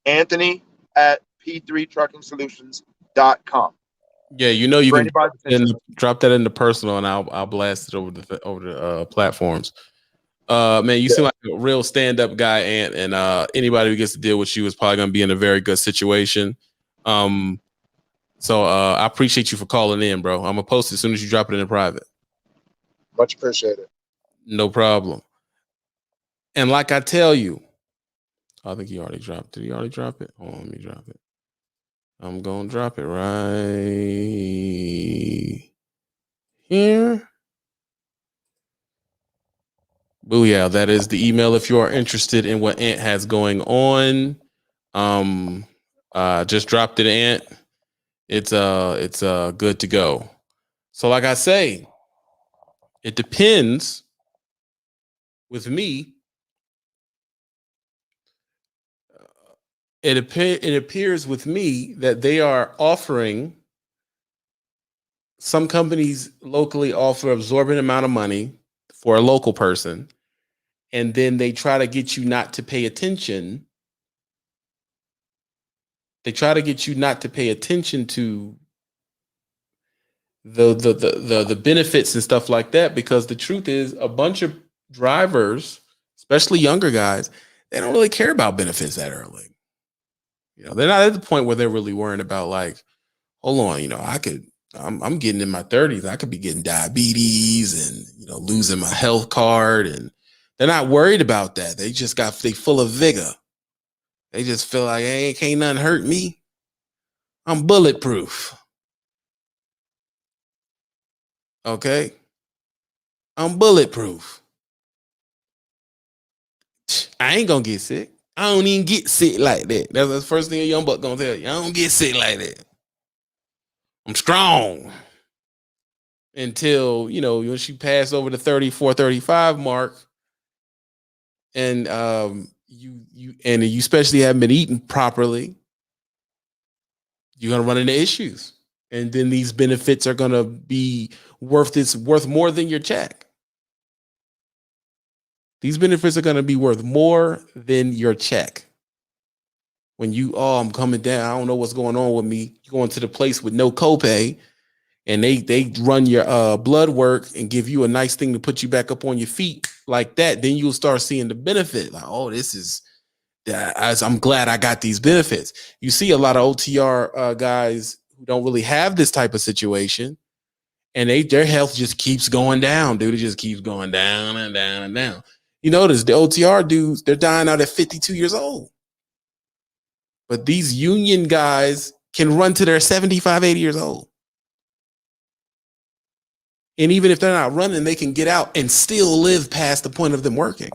Speaker 3: Anthony at P3truckingsolutions.com.
Speaker 1: Yeah, you can drop that in the personal, and I'll blast it over the platforms. Man, you seem like a real stand-up guy, and anybody who gets to deal with you is probably going to be in a very good situation. So I appreciate you for calling in, bro. I'm gonna post it as soon as you drop it in the private.
Speaker 3: Much appreciated.
Speaker 1: No problem. And like I tell you, I think he already dropped it. Did he already drop it? Hold on, let me drop it. I'm gonna drop it right here. Booyah, that is the email if you are interested in what Ant has going on. Just dropped it, Ant. It's good to go. So like I say, it depends with me. It appears with me that they are offering, some companies locally offer absorbent amount of money for a local person, and then they try to get you not to pay attention. They try to get you not to pay attention to the benefits and stuff like that, because the truth is, a bunch of drivers, especially younger guys, they don't really care about benefits that early. They're not at the point where they're really worrying about, like, hold on, I'm getting in my 30s. I could be getting diabetes and, losing my health card. And they're not worried about that. They full of vigor. They just feel like, hey, can't nothing hurt me. I'm bulletproof. Okay. I'm bulletproof. I ain't gonna get sick. I don't even get sick like that. That's the first thing a young buck gonna tell you. I don't get sick like that. I'm strong. Until, when she passed over the 34, 35 mark, and you especially haven't been eating properly, you're gonna run into issues. And then these benefits are gonna be worth more than your check. These benefits are gonna be worth more than your check. When I'm coming down, I don't know what's going on with me. You go into the place with no copay, and they run your blood work and give you a nice thing to put you back up on your feet like that. Then you'll start seeing the benefit. Like, oh, this is I'm glad I got these benefits. You see a lot of OTR guys who don't really have this type of situation, and their health just keeps going down, dude. It just keeps going down and down and down. You notice the OTR dudes, they're dying out at 52 years old. But these union guys can run to their 75, 80 years old. And even if they're not running, they can get out and still live past the point of them working.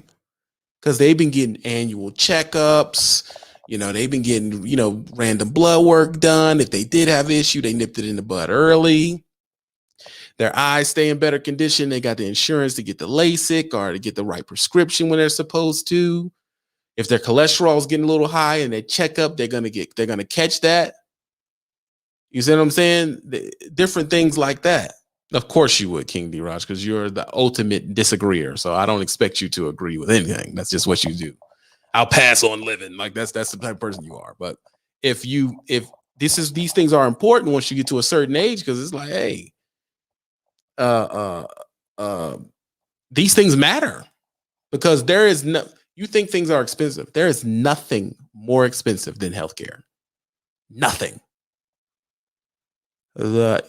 Speaker 1: Because they've been getting annual checkups. They've been getting, random blood work done. If they did have an issue, they nipped it in the bud early. Their eyes stay in better condition. They got the insurance to get the LASIK or to get the right prescription when they're supposed to. If their cholesterol is getting a little high and they check up, they're gonna catch that. You see what I'm saying? Different things like that. Of course you would, King D-Raj, because you're the ultimate disagreeer. So I don't expect you to agree with anything. That's just what you do. I'll pass on living. Like that's the type of person you are. But if these things are important once you get to a certain age, because it's like, hey, these things matter, because there is no. You think things are expensive. There is nothing more expensive than healthcare. Nothing. The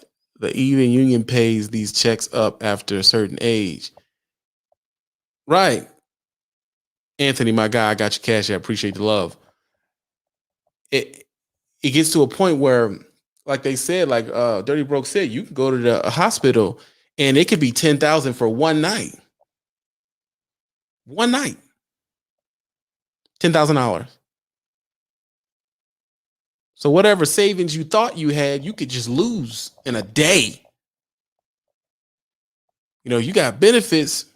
Speaker 1: even union pays these checks up after a certain age. Right. Anthony, my guy, I got your cash. I appreciate the love. It gets to a point where, like they said, like Dirty Broke said, you can go to the hospital and it could be $10,000 for one night. One night. $10,000. So whatever savings you thought you had, you could just lose in a day. You got benefits.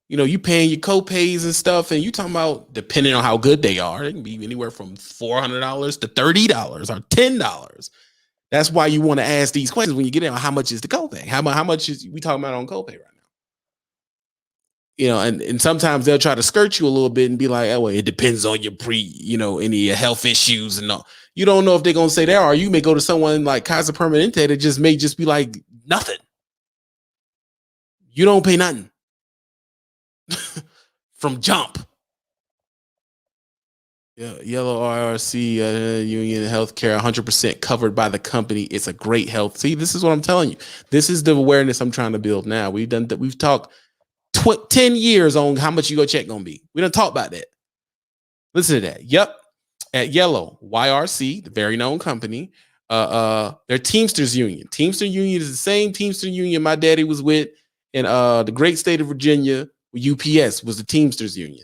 Speaker 1: You paying your co-pays and stuff, and you talking about, depending on how good they are, it can be anywhere from $400 to $30 or $10. That's why you want to ask these questions when you get in. How much is the copay? How much is we talking about on copay right now? And sometimes they'll try to skirt you a little bit and be like, oh, well, it depends on your any health issues and all. You don't know if they're going to say that, or you may go to someone like Kaiser Permanente that may just be like, nothing. You don't pay nothing from jump. Yeah, yellow RRC union healthcare, 100% covered by the company. It's a great health. See, this is what I'm telling you. This is the awareness I'm trying to build now. We've talked 10 years on how much your check gonna be. We don't talk about that. Listen to that. Yep. At Yellow, YRC, the very known company, their Teamsters Union. Teamsters Union is the same Teamsters Union my daddy was with in the great state of Virginia. UPS was the Teamsters Union.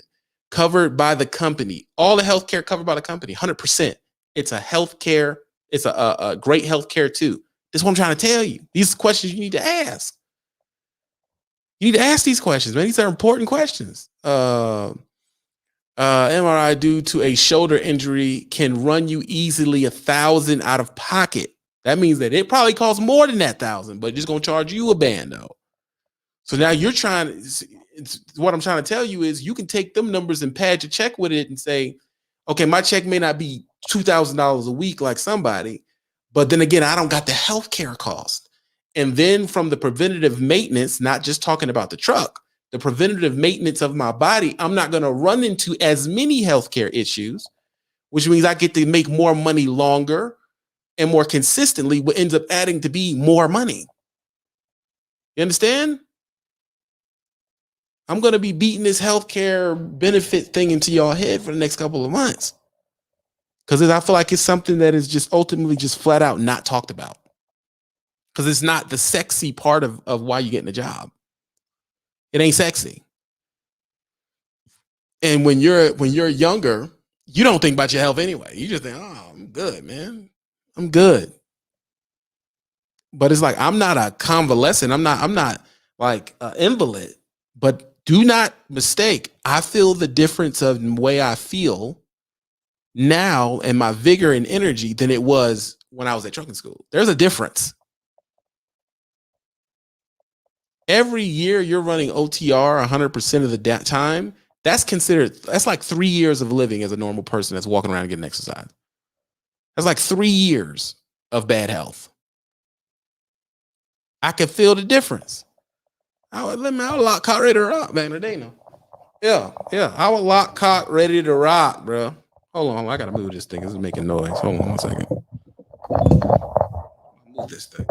Speaker 1: Covered by the company. All the healthcare covered by the company, 100%. It's a healthcare. It's a great healthcare too. This is what I'm trying to tell you. These questions you need to ask. You need to ask these questions, man. These are important questions. MRI due to a shoulder injury can run you easily $1,000 out of pocket. That means that it probably costs more than that $1,000, but just gonna charge you a band though. So now you're trying. What I'm trying to tell you is you can take them numbers and pad your check with it and say, okay, my check may not be $2,000 a week like somebody, but then again, I don't got the healthcare cost. And then from the preventative maintenance, not just talking about the truck, the preventative maintenance of my body, I'm not going to run into as many healthcare issues, which means I get to make more money longer and more consistently, what ends up adding to be more money. You understand? I'm going to be beating this healthcare benefit thing into y'all head for the next couple of months. Because I feel like it's something that is just ultimately just flat out not talked about. Because it's not the sexy part of why you're getting a job. It ain't sexy. And when you're younger, you don't think about your health anyway. You just think, oh, I'm good, man. I'm good. But it's like, I'm not a convalescent. I'm not like an invalid. But do not mistake. I feel the difference of the way I feel now and my vigor and energy than it was when I was at trucking school. There's a difference. Every year you're running OTR 100% of the time. That's like 3 years of living as a normal person that's walking around and getting exercise. That's like 3 years of bad health. I can feel the difference. I was lock, cock, ready to rock back in the day now. Yeah. I was lock, cock, ready to rock, bro. Hold on, I gotta move this thing. This is making noise. Hold on 1 second. Move this thing.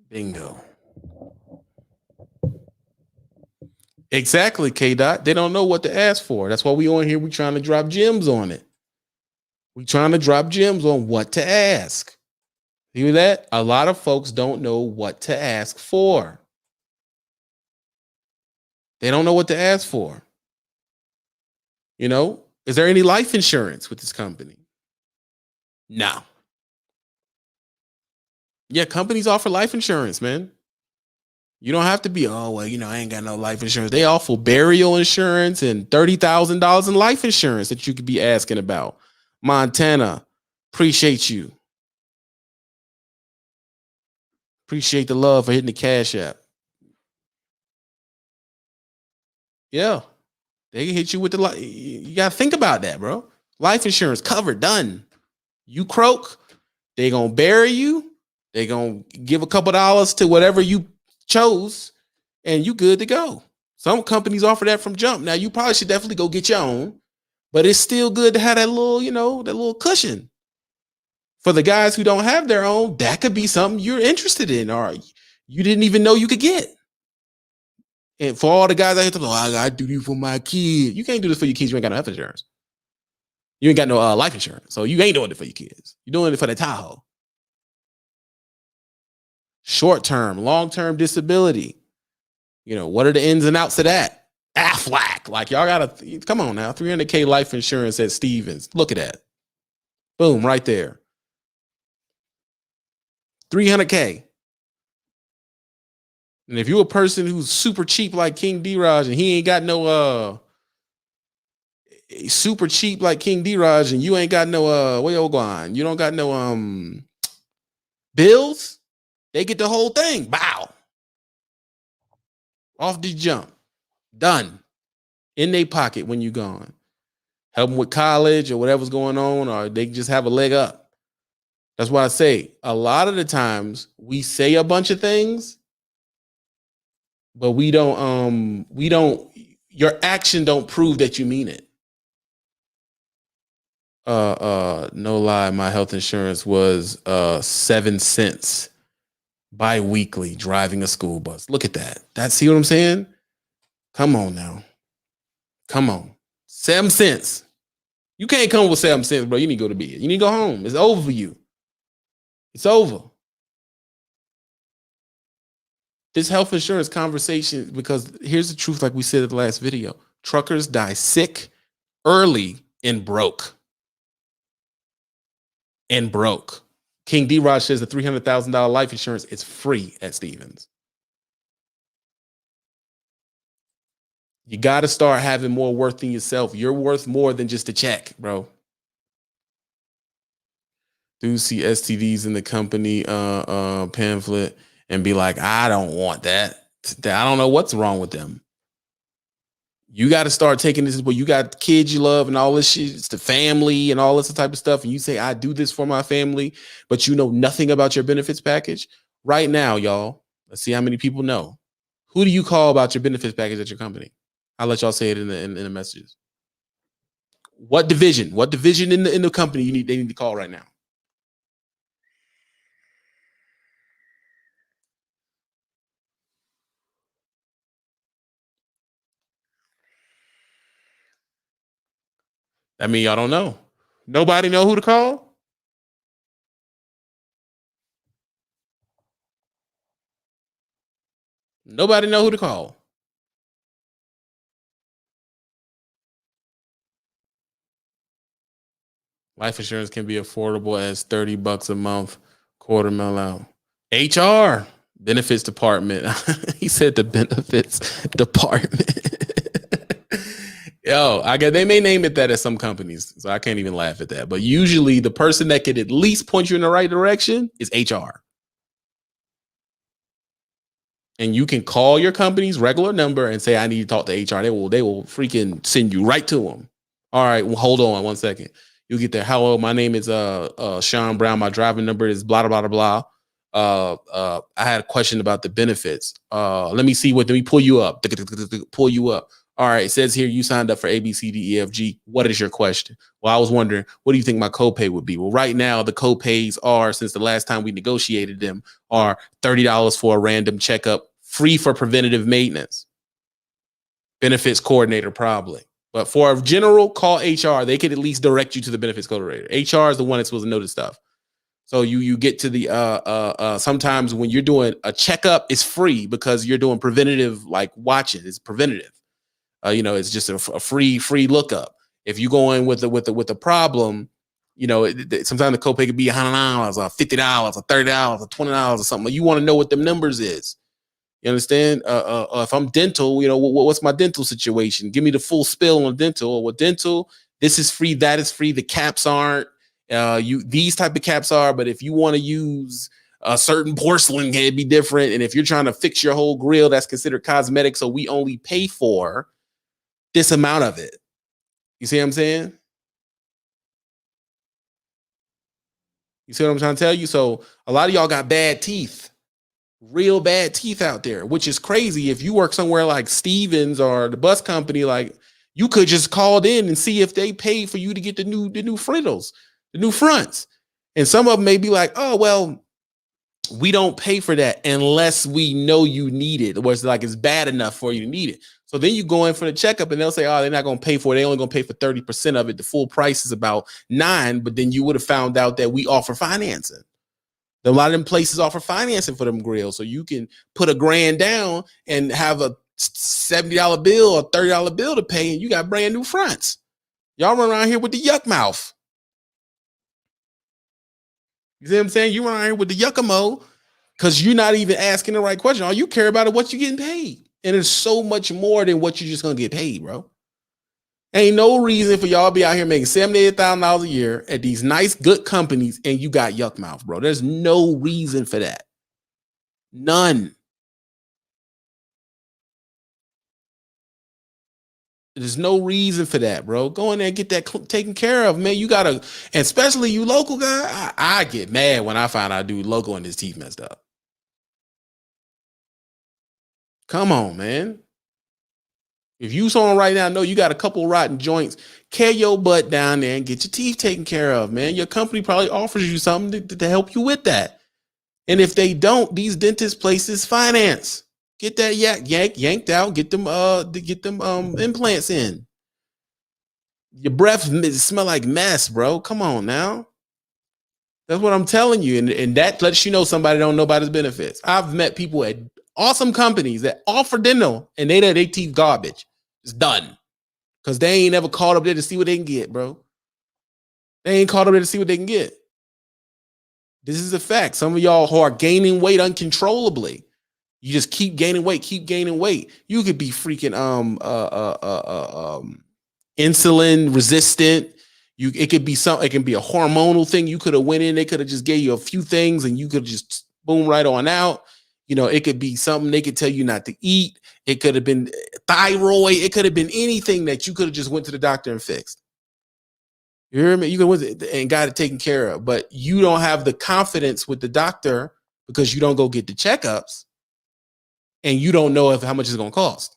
Speaker 1: Bingo. Exactly, K Dot. They don't know what to ask for. That's why we on here. We trying to drop gems on it. We trying to drop gems on what to ask. Hear that? A lot of folks don't know what to ask for. They don't know what to ask for. You know, is there any life insurance with this company? No. Yeah, companies offer life insurance, man. You don't have to be, oh, well, I ain't got no life insurance. They offer burial insurance and $30,000 in life insurance that you could be asking about. Montana, appreciate you. Appreciate the love for hitting the Cash App. Yeah. They can hit you with the you got to think about that, bro. Life insurance covered, done. You croak, they going to bury you. They going to give a couple dollars to whatever you chose, and you good to go. Some companies offer that from jump. Now, you probably should definitely go get your own, but it's still good to have that little, that little cushion. For the guys who don't have their own, that could be something you're interested in or you didn't even know you could get. And for all the guys out here, I got to do this for my kids. You can't do this for your kids. You ain't got no health insurance. You ain't got no life insurance. So you ain't doing it for your kids. You're doing it for the Tahoe. Short-term, long-term disability. What are the ins and outs of that? Aflac. Like, y'all got to, come on now, $300K life insurance at Stevens. Look at that. Boom, right there. $300K. And if you're a person who's super cheap like King D-Raj and he ain't got no super cheap like King D-Raj and you ain't got no where you going? You don't got no bills, they get the whole thing. Bow. Off the jump. Done. In their pocket when you gone. Help them with college or whatever's going on, or they just have a leg up. That's why I say a lot of the times we say a bunch of things, but we don't, your action don't prove that you mean it. No lie, my health insurance was 7 cents bi-weekly driving a school bus. Look at that. See what I'm saying? Come on now. Come on. 7 cents. You can't come with 7 cents, bro. You need to go to bed. You need to go home. It's over for you. It's over. This health insurance conversation, because here's the truth, like we said in the last video, truckers die sick, early, and broke. King D-Raj says the $300,000 life insurance is free at Stevens. You got to start having more worth in yourself. You're worth more than just a check, bro. Do see STDs in the company pamphlet and be like, I don't want that. I don't know what's wrong with them. You got to start taking this where you got kids you love and all this shit. It's the family and all this type of stuff. And you say, I do this for my family, but you know nothing about your benefits package. Right now, y'all, let's see how many people know. Who do you call about your benefits package at your company? I'll let y'all say it in the messages. What division? What division in the company they need to call right now? I mean, y'all don't know. Nobody know who to call? Nobody know who to call. Life insurance can be affordable as $30 a month, $250,000 out. HR, benefits department. He said the benefits department. Yo, they may name it that at some companies, so I can't even laugh at that. But usually the person that could at least point you in the right direction is HR. And you can call your company's regular number and say, I need to talk to HR. They will freaking send you right to them. All right, well, hold on 1 second. You get there. Hello, my name is Sean Brown. My driving number is blah, blah, blah, blah. I had a question about the benefits. Let me pull you up. Pull you up. All right, it says here you signed up for A, B, C, D, E, F, G. What is your question? Well, I was wondering, what do you think my copay would be? Well, right now the copays are, since the last time we negotiated them, are $30 for a random checkup, free for preventative maintenance. Benefits coordinator, probably. But for a general, call HR. They could at least direct you to the benefits coordinator. HR is the one that's supposed to know this stuff. So you get to the sometimes when you're doing a checkup, it's free because you're doing preventative, like watching. It's preventative. It's just a free lookup. If you go in with a problem, sometimes the copay could be $100 or $50 or $30 or $20 or something. You want to know what the numbers is. You understand? If I'm dental, what's my dental situation? Give me the full spill on dental. Well, dental, this is free, that is free. The caps aren't. These type of caps are, but if you want to use a certain porcelain, can it be different? And if you're trying to fix your whole grill, that's considered cosmetic. So we only pay for this amount of it. You see what I'm saying? You see what I'm trying to tell you? So a lot of y'all got bad teeth, real bad teeth out there, which is crazy. If you work somewhere like Stevens or the bus company, like you could just call in and see if they pay for you to get the new frittles, the new fronts. And some of them may be like, oh, well, we don't pay for that unless we know you need it, or it's like it's bad enough for you to need it. So then you go in for the checkup and they'll say, oh, they're not going to pay for it. They're only going to pay for 30% of it. The full price is about $9. But then you would have found out that we offer financing. A lot of them places offer financing for them grills. So you can put $1,000 down and have a $70 bill or $30 bill to pay, and you got brand new fronts. Y'all run around here with the yuck mouth. You see what I'm saying? You run around here with the yuckamo because you're not even asking the right question. All you care about is what you're getting paid. And it's so much more than what you're just going to get paid, bro. Ain't no reason for y'all to be out here making $78,000 a year at these nice, good companies and you got yuck mouth, bro. There's no reason for that. None. There's no reason for that, bro. Go in there and get that taken care of, man. You gotta, and especially you local guy. I get mad when I find out dude local and his teeth messed up. Come on, man. If you someone right now know you got a couple rotten joints, carry your butt down there and get your teeth taken care of, man. Your company probably offers you something to help you with that. And if they don't, these dentist places finance. Get that yanked out. Get them implants in. Your breath smell like mess, bro. Come on now. That's what I'm telling you, and that lets you know somebody don't know about his benefits. I've met people at awesome companies that offer dental, and they teeth garbage. It's done because they ain't ever called up there to see what they can get, bro. They ain't called up there to see what they can get. This is a fact. Some of y'all who are gaining weight uncontrollably. You just keep gaining weight. You could be freaking insulin resistant. It could be it can be a hormonal thing. You could have went in, they could have just gave you a few things and you could just boom right on out. It could be something they could tell you not to eat. It could have been thyroid. It could have been anything that you could have just went to the doctor and fixed. You hear me? You could and got it taken care of, but you don't have the confidence with the doctor because you don't go get the checkups. And you don't know how much it's going to cost.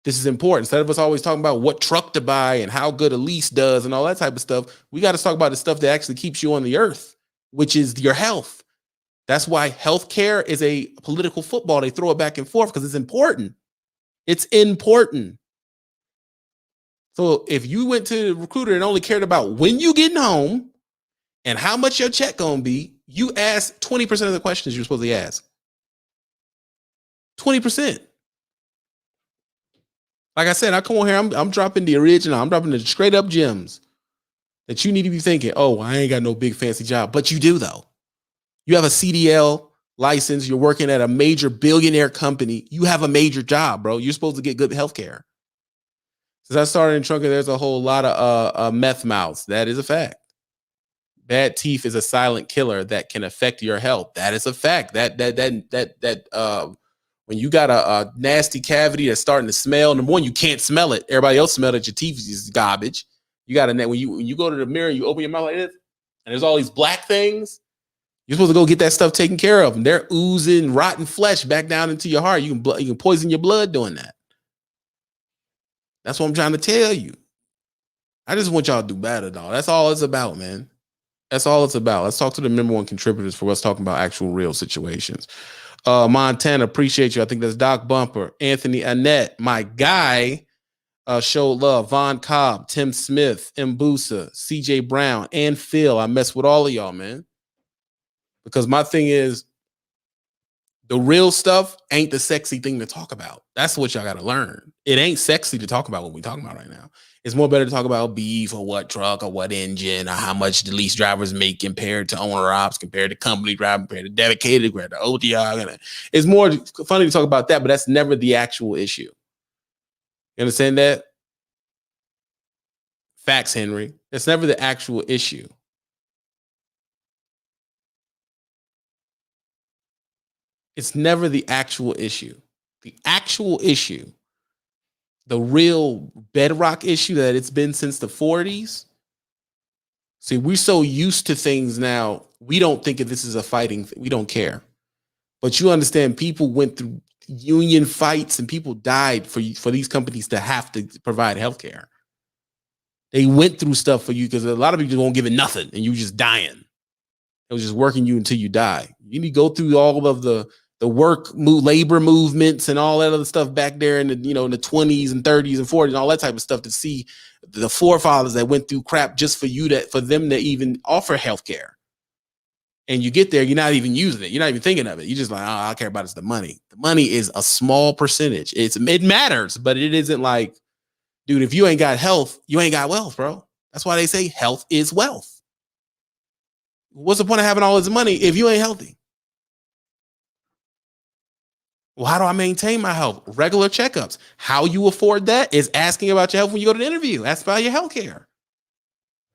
Speaker 1: This is important. Instead of us always talking about what truck to buy and how good a lease does and all that type of stuff, we got to talk about the stuff that actually keeps you on the earth, which is your health. That's why healthcare is a political football. They throw it back and forth because it's important. It's important. So if you went to the recruiter and only cared about when you getting home and how much your check going to be, you ask 20% of the questions you're supposed to ask. 20%. Like I said, I come on here, I'm dropping the original. I'm dropping the straight up gems that you need to be thinking, oh, I ain't got no big fancy job. But you do, though. You have a CDL license. You're working at a major billionaire company. You have a major job, bro. You're supposed to get good health care. Since I started in Trunca, there's a whole lot of meth mouths. That is a fact. Bad teeth is a silent killer that can affect your health. That is a fact. When you got a nasty cavity that's starting to smell, number one, you can't smell it. Everybody else smell that your teeth is garbage. You got when you go to the mirror, you open your mouth like this, and there's all these black things. You're supposed to go get that stuff taken care of, and they're oozing rotten flesh back down into your heart. You can poison your blood doing that. That's what I'm trying to tell you. I just want y'all to do better, dog. That's all it's about, man. That's all it's about. Let's talk to the number one contributors for us talking about actual real situations. Montana, appreciate you. I think that's Doc Bumper, Anthony Annette, my guy. Show love. Von Cobb, Tim Smith, Mbusa, CJ Brown, and Phil. I mess with all of y'all, man. Because my thing is, the real stuff ain't the sexy thing to talk about. That's what y'all got to learn. It ain't sexy to talk about what we're talking about right now. It's more better to talk about beef or what truck or what engine or how much the lease drivers make compared to owner ops, compared to company driver, compared to dedicated, compared to OTR. It's more funny to talk about that, but that's never the actual issue. You understand that? Facts, Henry. It's never the actual issue. It's never the actual issue. The actual issue, the real bedrock issue that it's been since the 40s. See, we're so used to things now, we don't think of this as a fighting thing. We don't care. But you understand, people went through union fights and people died for these companies to have to provide healthcare. They went through stuff for you because a lot of people just won't give it nothing and you just dying. It was just working you until you die. You need to go through all of the labor movements and all that other stuff back there in the, in the 20s and 30s and 40s and all that type of stuff to see the forefathers that went through crap just for them to even offer healthcare. And you get there, you're not even using it. You're not even thinking of it. You're just like, oh, all I care about is the money. The money is a small percentage. It matters, but it isn't like, dude, if you ain't got health, you ain't got wealth, bro. That's why they say health is wealth. What's the point of having all this money if you ain't healthy? Well, how do I maintain my health? Regular checkups. How you afford that is asking about your health when you go to the interview. Ask about your health care.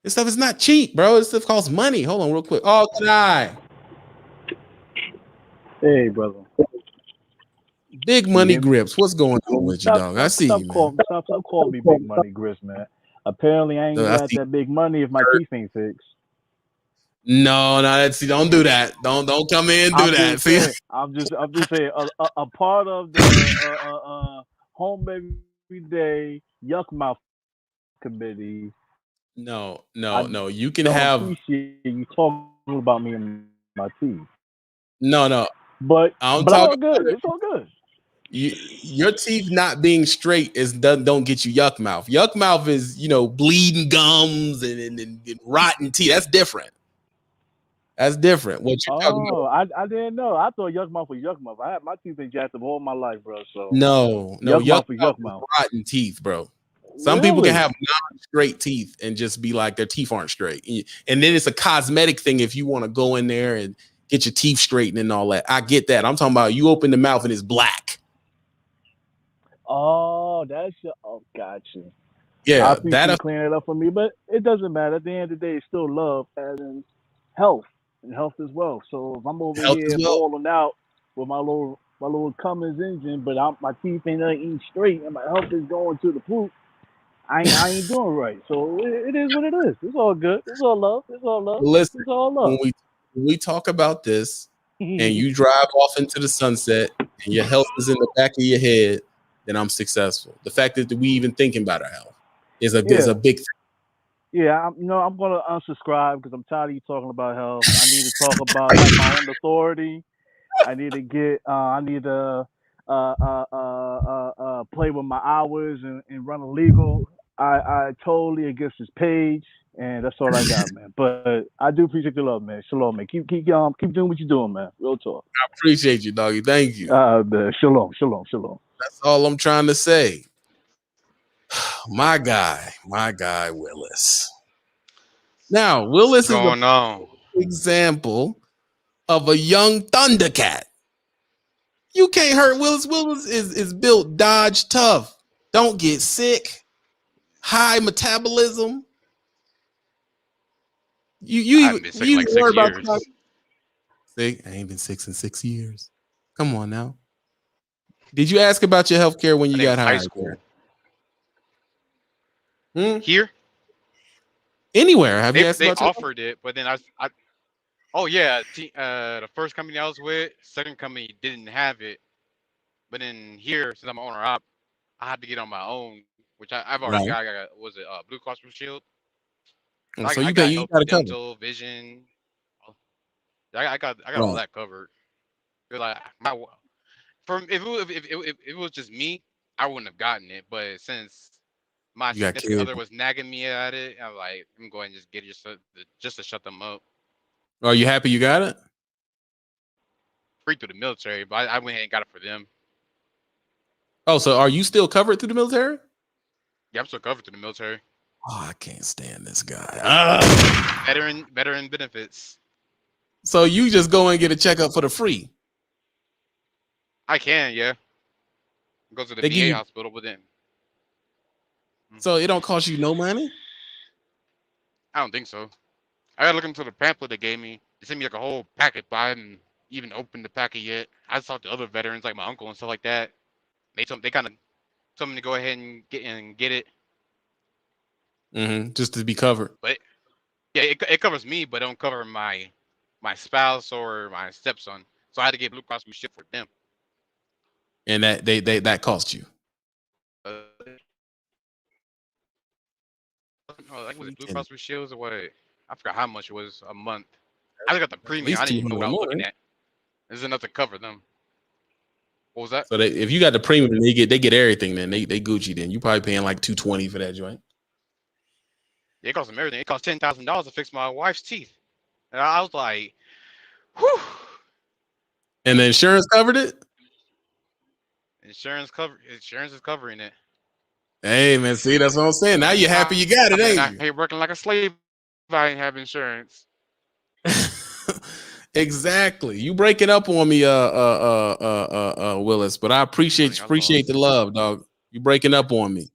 Speaker 1: This stuff is not cheap, bro. This stuff costs money. Hold on real quick. Oh, can I?
Speaker 4: Hey, brother.
Speaker 1: Big Money Grips. What's going on with you, dog? I see you, man.
Speaker 4: Stop calling me Big Money Grips, man. Apparently, I ain't got that big money if my teeth ain't fixed.
Speaker 1: No, don't do that. Don't come in and do that. See,
Speaker 4: I'm just saying. A part of the home every day yuck mouth committee.
Speaker 1: No. You can have.
Speaker 4: Appreciate you talking about me and my teeth.
Speaker 1: No.
Speaker 4: But it's all good. It's all good.
Speaker 1: Your teeth not being straight don't get you yuck mouth. Yuck mouth is bleeding gums and rotten teeth. That's different. That's different. What you talking about?
Speaker 4: I didn't know. I thought yuck mouth was yuck mouth. I had my teeth been jacked up all my life, bro. So
Speaker 1: no, yuck mouth. Rotten teeth, bro. Some people can have non-straight teeth and just be like their teeth aren't straight, and then it's a cosmetic thing if you want to go in there and get your teeth straightened and all that. I get that. I'm talking about you open the mouth and it's black.
Speaker 4: Oh, gotcha.
Speaker 1: Yeah,
Speaker 4: I appreciate you clearing it up for me, but it doesn't matter. At the end of the day, it's still love and health, and health as well. So if I'm over here balling out with my little Cummins engine, but my teeth ain't eating straight and my health is going to the poop, I ain't doing right. So it is what it is. It's all good. It's all love. It's all love.
Speaker 1: Listen,
Speaker 4: it's all love.
Speaker 1: When we talk about this and you drive off into the sunset and your health is in the back of your head, then I'm successful. The fact that we even thinking about our health is a big thing.
Speaker 4: Yeah, I'm gonna unsubscribe because I'm tired of you talking about health. I need to talk about my own authority. I need to get. I need to play with my hours and run illegal. I totally against this page, and that's all I got, man. But I do appreciate the love, man. Shalom, man. Keep doing what you're doing, man. Real talk.
Speaker 1: I appreciate you, doggy. Thank you.
Speaker 4: Shalom.
Speaker 1: That's all I'm trying to say. My guy, Willis. Now, Willis is an example of a young Thundercat. You can't hurt Willis. Willis is built Dodge tough. Don't get sick. High metabolism. You
Speaker 5: I've been sick in like 6 years.
Speaker 1: See, I ain't been sick in 6 years. Come on now. Did you ask about your health care when you got high school?
Speaker 5: Here?
Speaker 1: Anywhere? Have you asked about
Speaker 5: they offered it, but then Oh yeah, the first company I was with, second company didn't have it, but in here, since I'm an owner op, I had to get on my own, which I've already
Speaker 1: Right.
Speaker 5: got. I got was it Blue Cross Blue Shield? So
Speaker 1: So
Speaker 5: I
Speaker 1: you got
Speaker 5: got
Speaker 1: you
Speaker 5: health,
Speaker 1: got it covered.
Speaker 5: dental, vision. Oh, I got all
Speaker 1: Right.
Speaker 5: that covered. Cause like my from if it was just me, I wouldn't have gotten it. But since my
Speaker 1: You got
Speaker 5: significant
Speaker 1: kids.
Speaker 5: other was nagging me at it, I'm like, I'm going to just get it just to shut them up.
Speaker 1: Are you happy you got it?
Speaker 5: Free through the military, but I went ahead and got it for them.
Speaker 1: Oh, so are you still covered through the military?
Speaker 5: Yeah, I'm still covered through the military.
Speaker 1: Oh, I can't stand this guy.
Speaker 5: Veteran benefits.
Speaker 1: So you just go and get a checkup for the free.
Speaker 5: I can, yeah. Go to the
Speaker 1: They give
Speaker 5: VA
Speaker 1: you,
Speaker 5: hospital, but then
Speaker 1: so it don't cost you no money?
Speaker 5: I don't think so. I gotta look into the pamphlet they gave me. They sent me like a whole packet, but I haven't even opened the packet yet. I talked to other veterans, like my uncle and stuff like that. They kind of told me to go ahead and get it.
Speaker 1: Just to be covered.
Speaker 5: But yeah, it covers me, but don't cover my spouse or my stepson. So I had to get Blue Cross Blue Shield for them.
Speaker 1: And that cost you.
Speaker 5: Like was it Blue Cross Blue Shield or what? I forgot how much it was a month. I just got the premium. I didn't even know what I was looking at. There's enough to cover them. What was that?
Speaker 1: So if you got the premium, they get everything. Then they Gucci. Then you probably paying like $220 for that joint.
Speaker 5: Yeah, it cost them everything. It cost $10,000 to fix my wife's teeth, and I was like, "Whew."
Speaker 1: And the insurance covered it.
Speaker 5: Insurance is covering it.
Speaker 1: Hey man, see that's what I'm saying. Now you're happy you got it, ain't
Speaker 5: I
Speaker 1: you?
Speaker 5: hate working like a slave if I ain't have insurance.
Speaker 1: Exactly. You breaking up on me, Willis, but I appreciate the love, dog. You breaking up on me.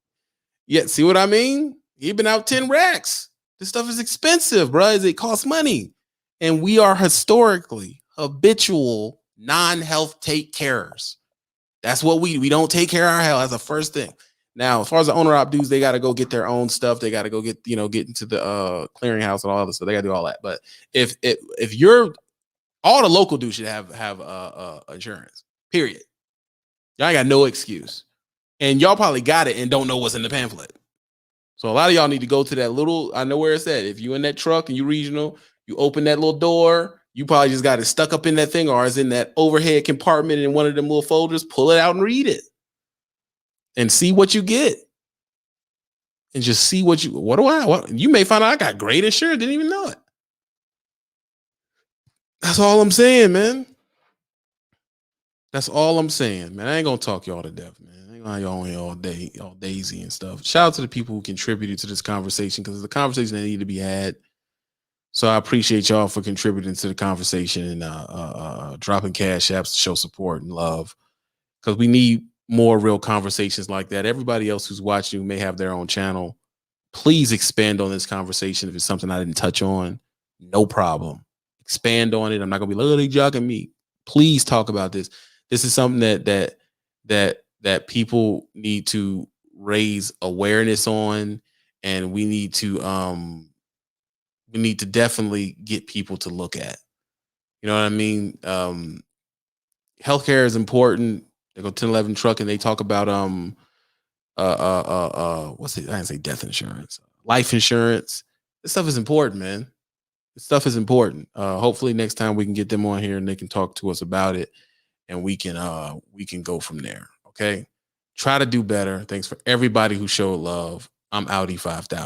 Speaker 1: Yeah, see what I mean? You've been out 10 racks. This stuff is expensive, bro. It costs money. And we are historically habitual non-health take carers. That's what we don't take care of our health. That's the first thing. Now, as far as the owner op dudes, they got to go get their own stuff. They got to go get into the clearinghouse and all this stuff. They got to do all that. But if you're all the local dudes should have insurance. Period. Y'all ain't got no excuse. And y'all probably got it and don't know what's in the pamphlet. So a lot of y'all need to go to that little, I know where it's at. If you in that truck and you regional, you open that little door, you probably just got it stuck up in that thing or it's in that overhead compartment in one of them little folders. Pull it out and read it. And see what you get. And just see what you may find out I got great insurance, didn't even know it. That's all I'm saying, man. That's all I'm saying, man. I ain't gonna talk y'all to death, man. I ain't gonna have y'all on here all day, all daisy and stuff. Shout out to the people who contributed to this conversation because it's a conversation that need to be had. So I appreciate y'all for contributing to the conversation and dropping cash apps to show support and love because we need more real conversations like that. Everybody else who's watching who may have their own channel, please expand on this conversation if it's something I didn't touch on. No problem. Expand on it. I'm not gonna be like, oh, they jocking me. Please talk about this. This is something that people need to raise awareness on, and we need to definitely get people to look at. You know what I mean? Healthcare is important. They go 1011 truck and they talk about what's it? I didn't say death insurance, life insurance. This stuff is important, man. This stuff is important. Hopefully next time we can get them on here and they can talk to us about it and we can go from there. Okay. Try to do better. Thanks for everybody who showed love. I'm Audi 5000.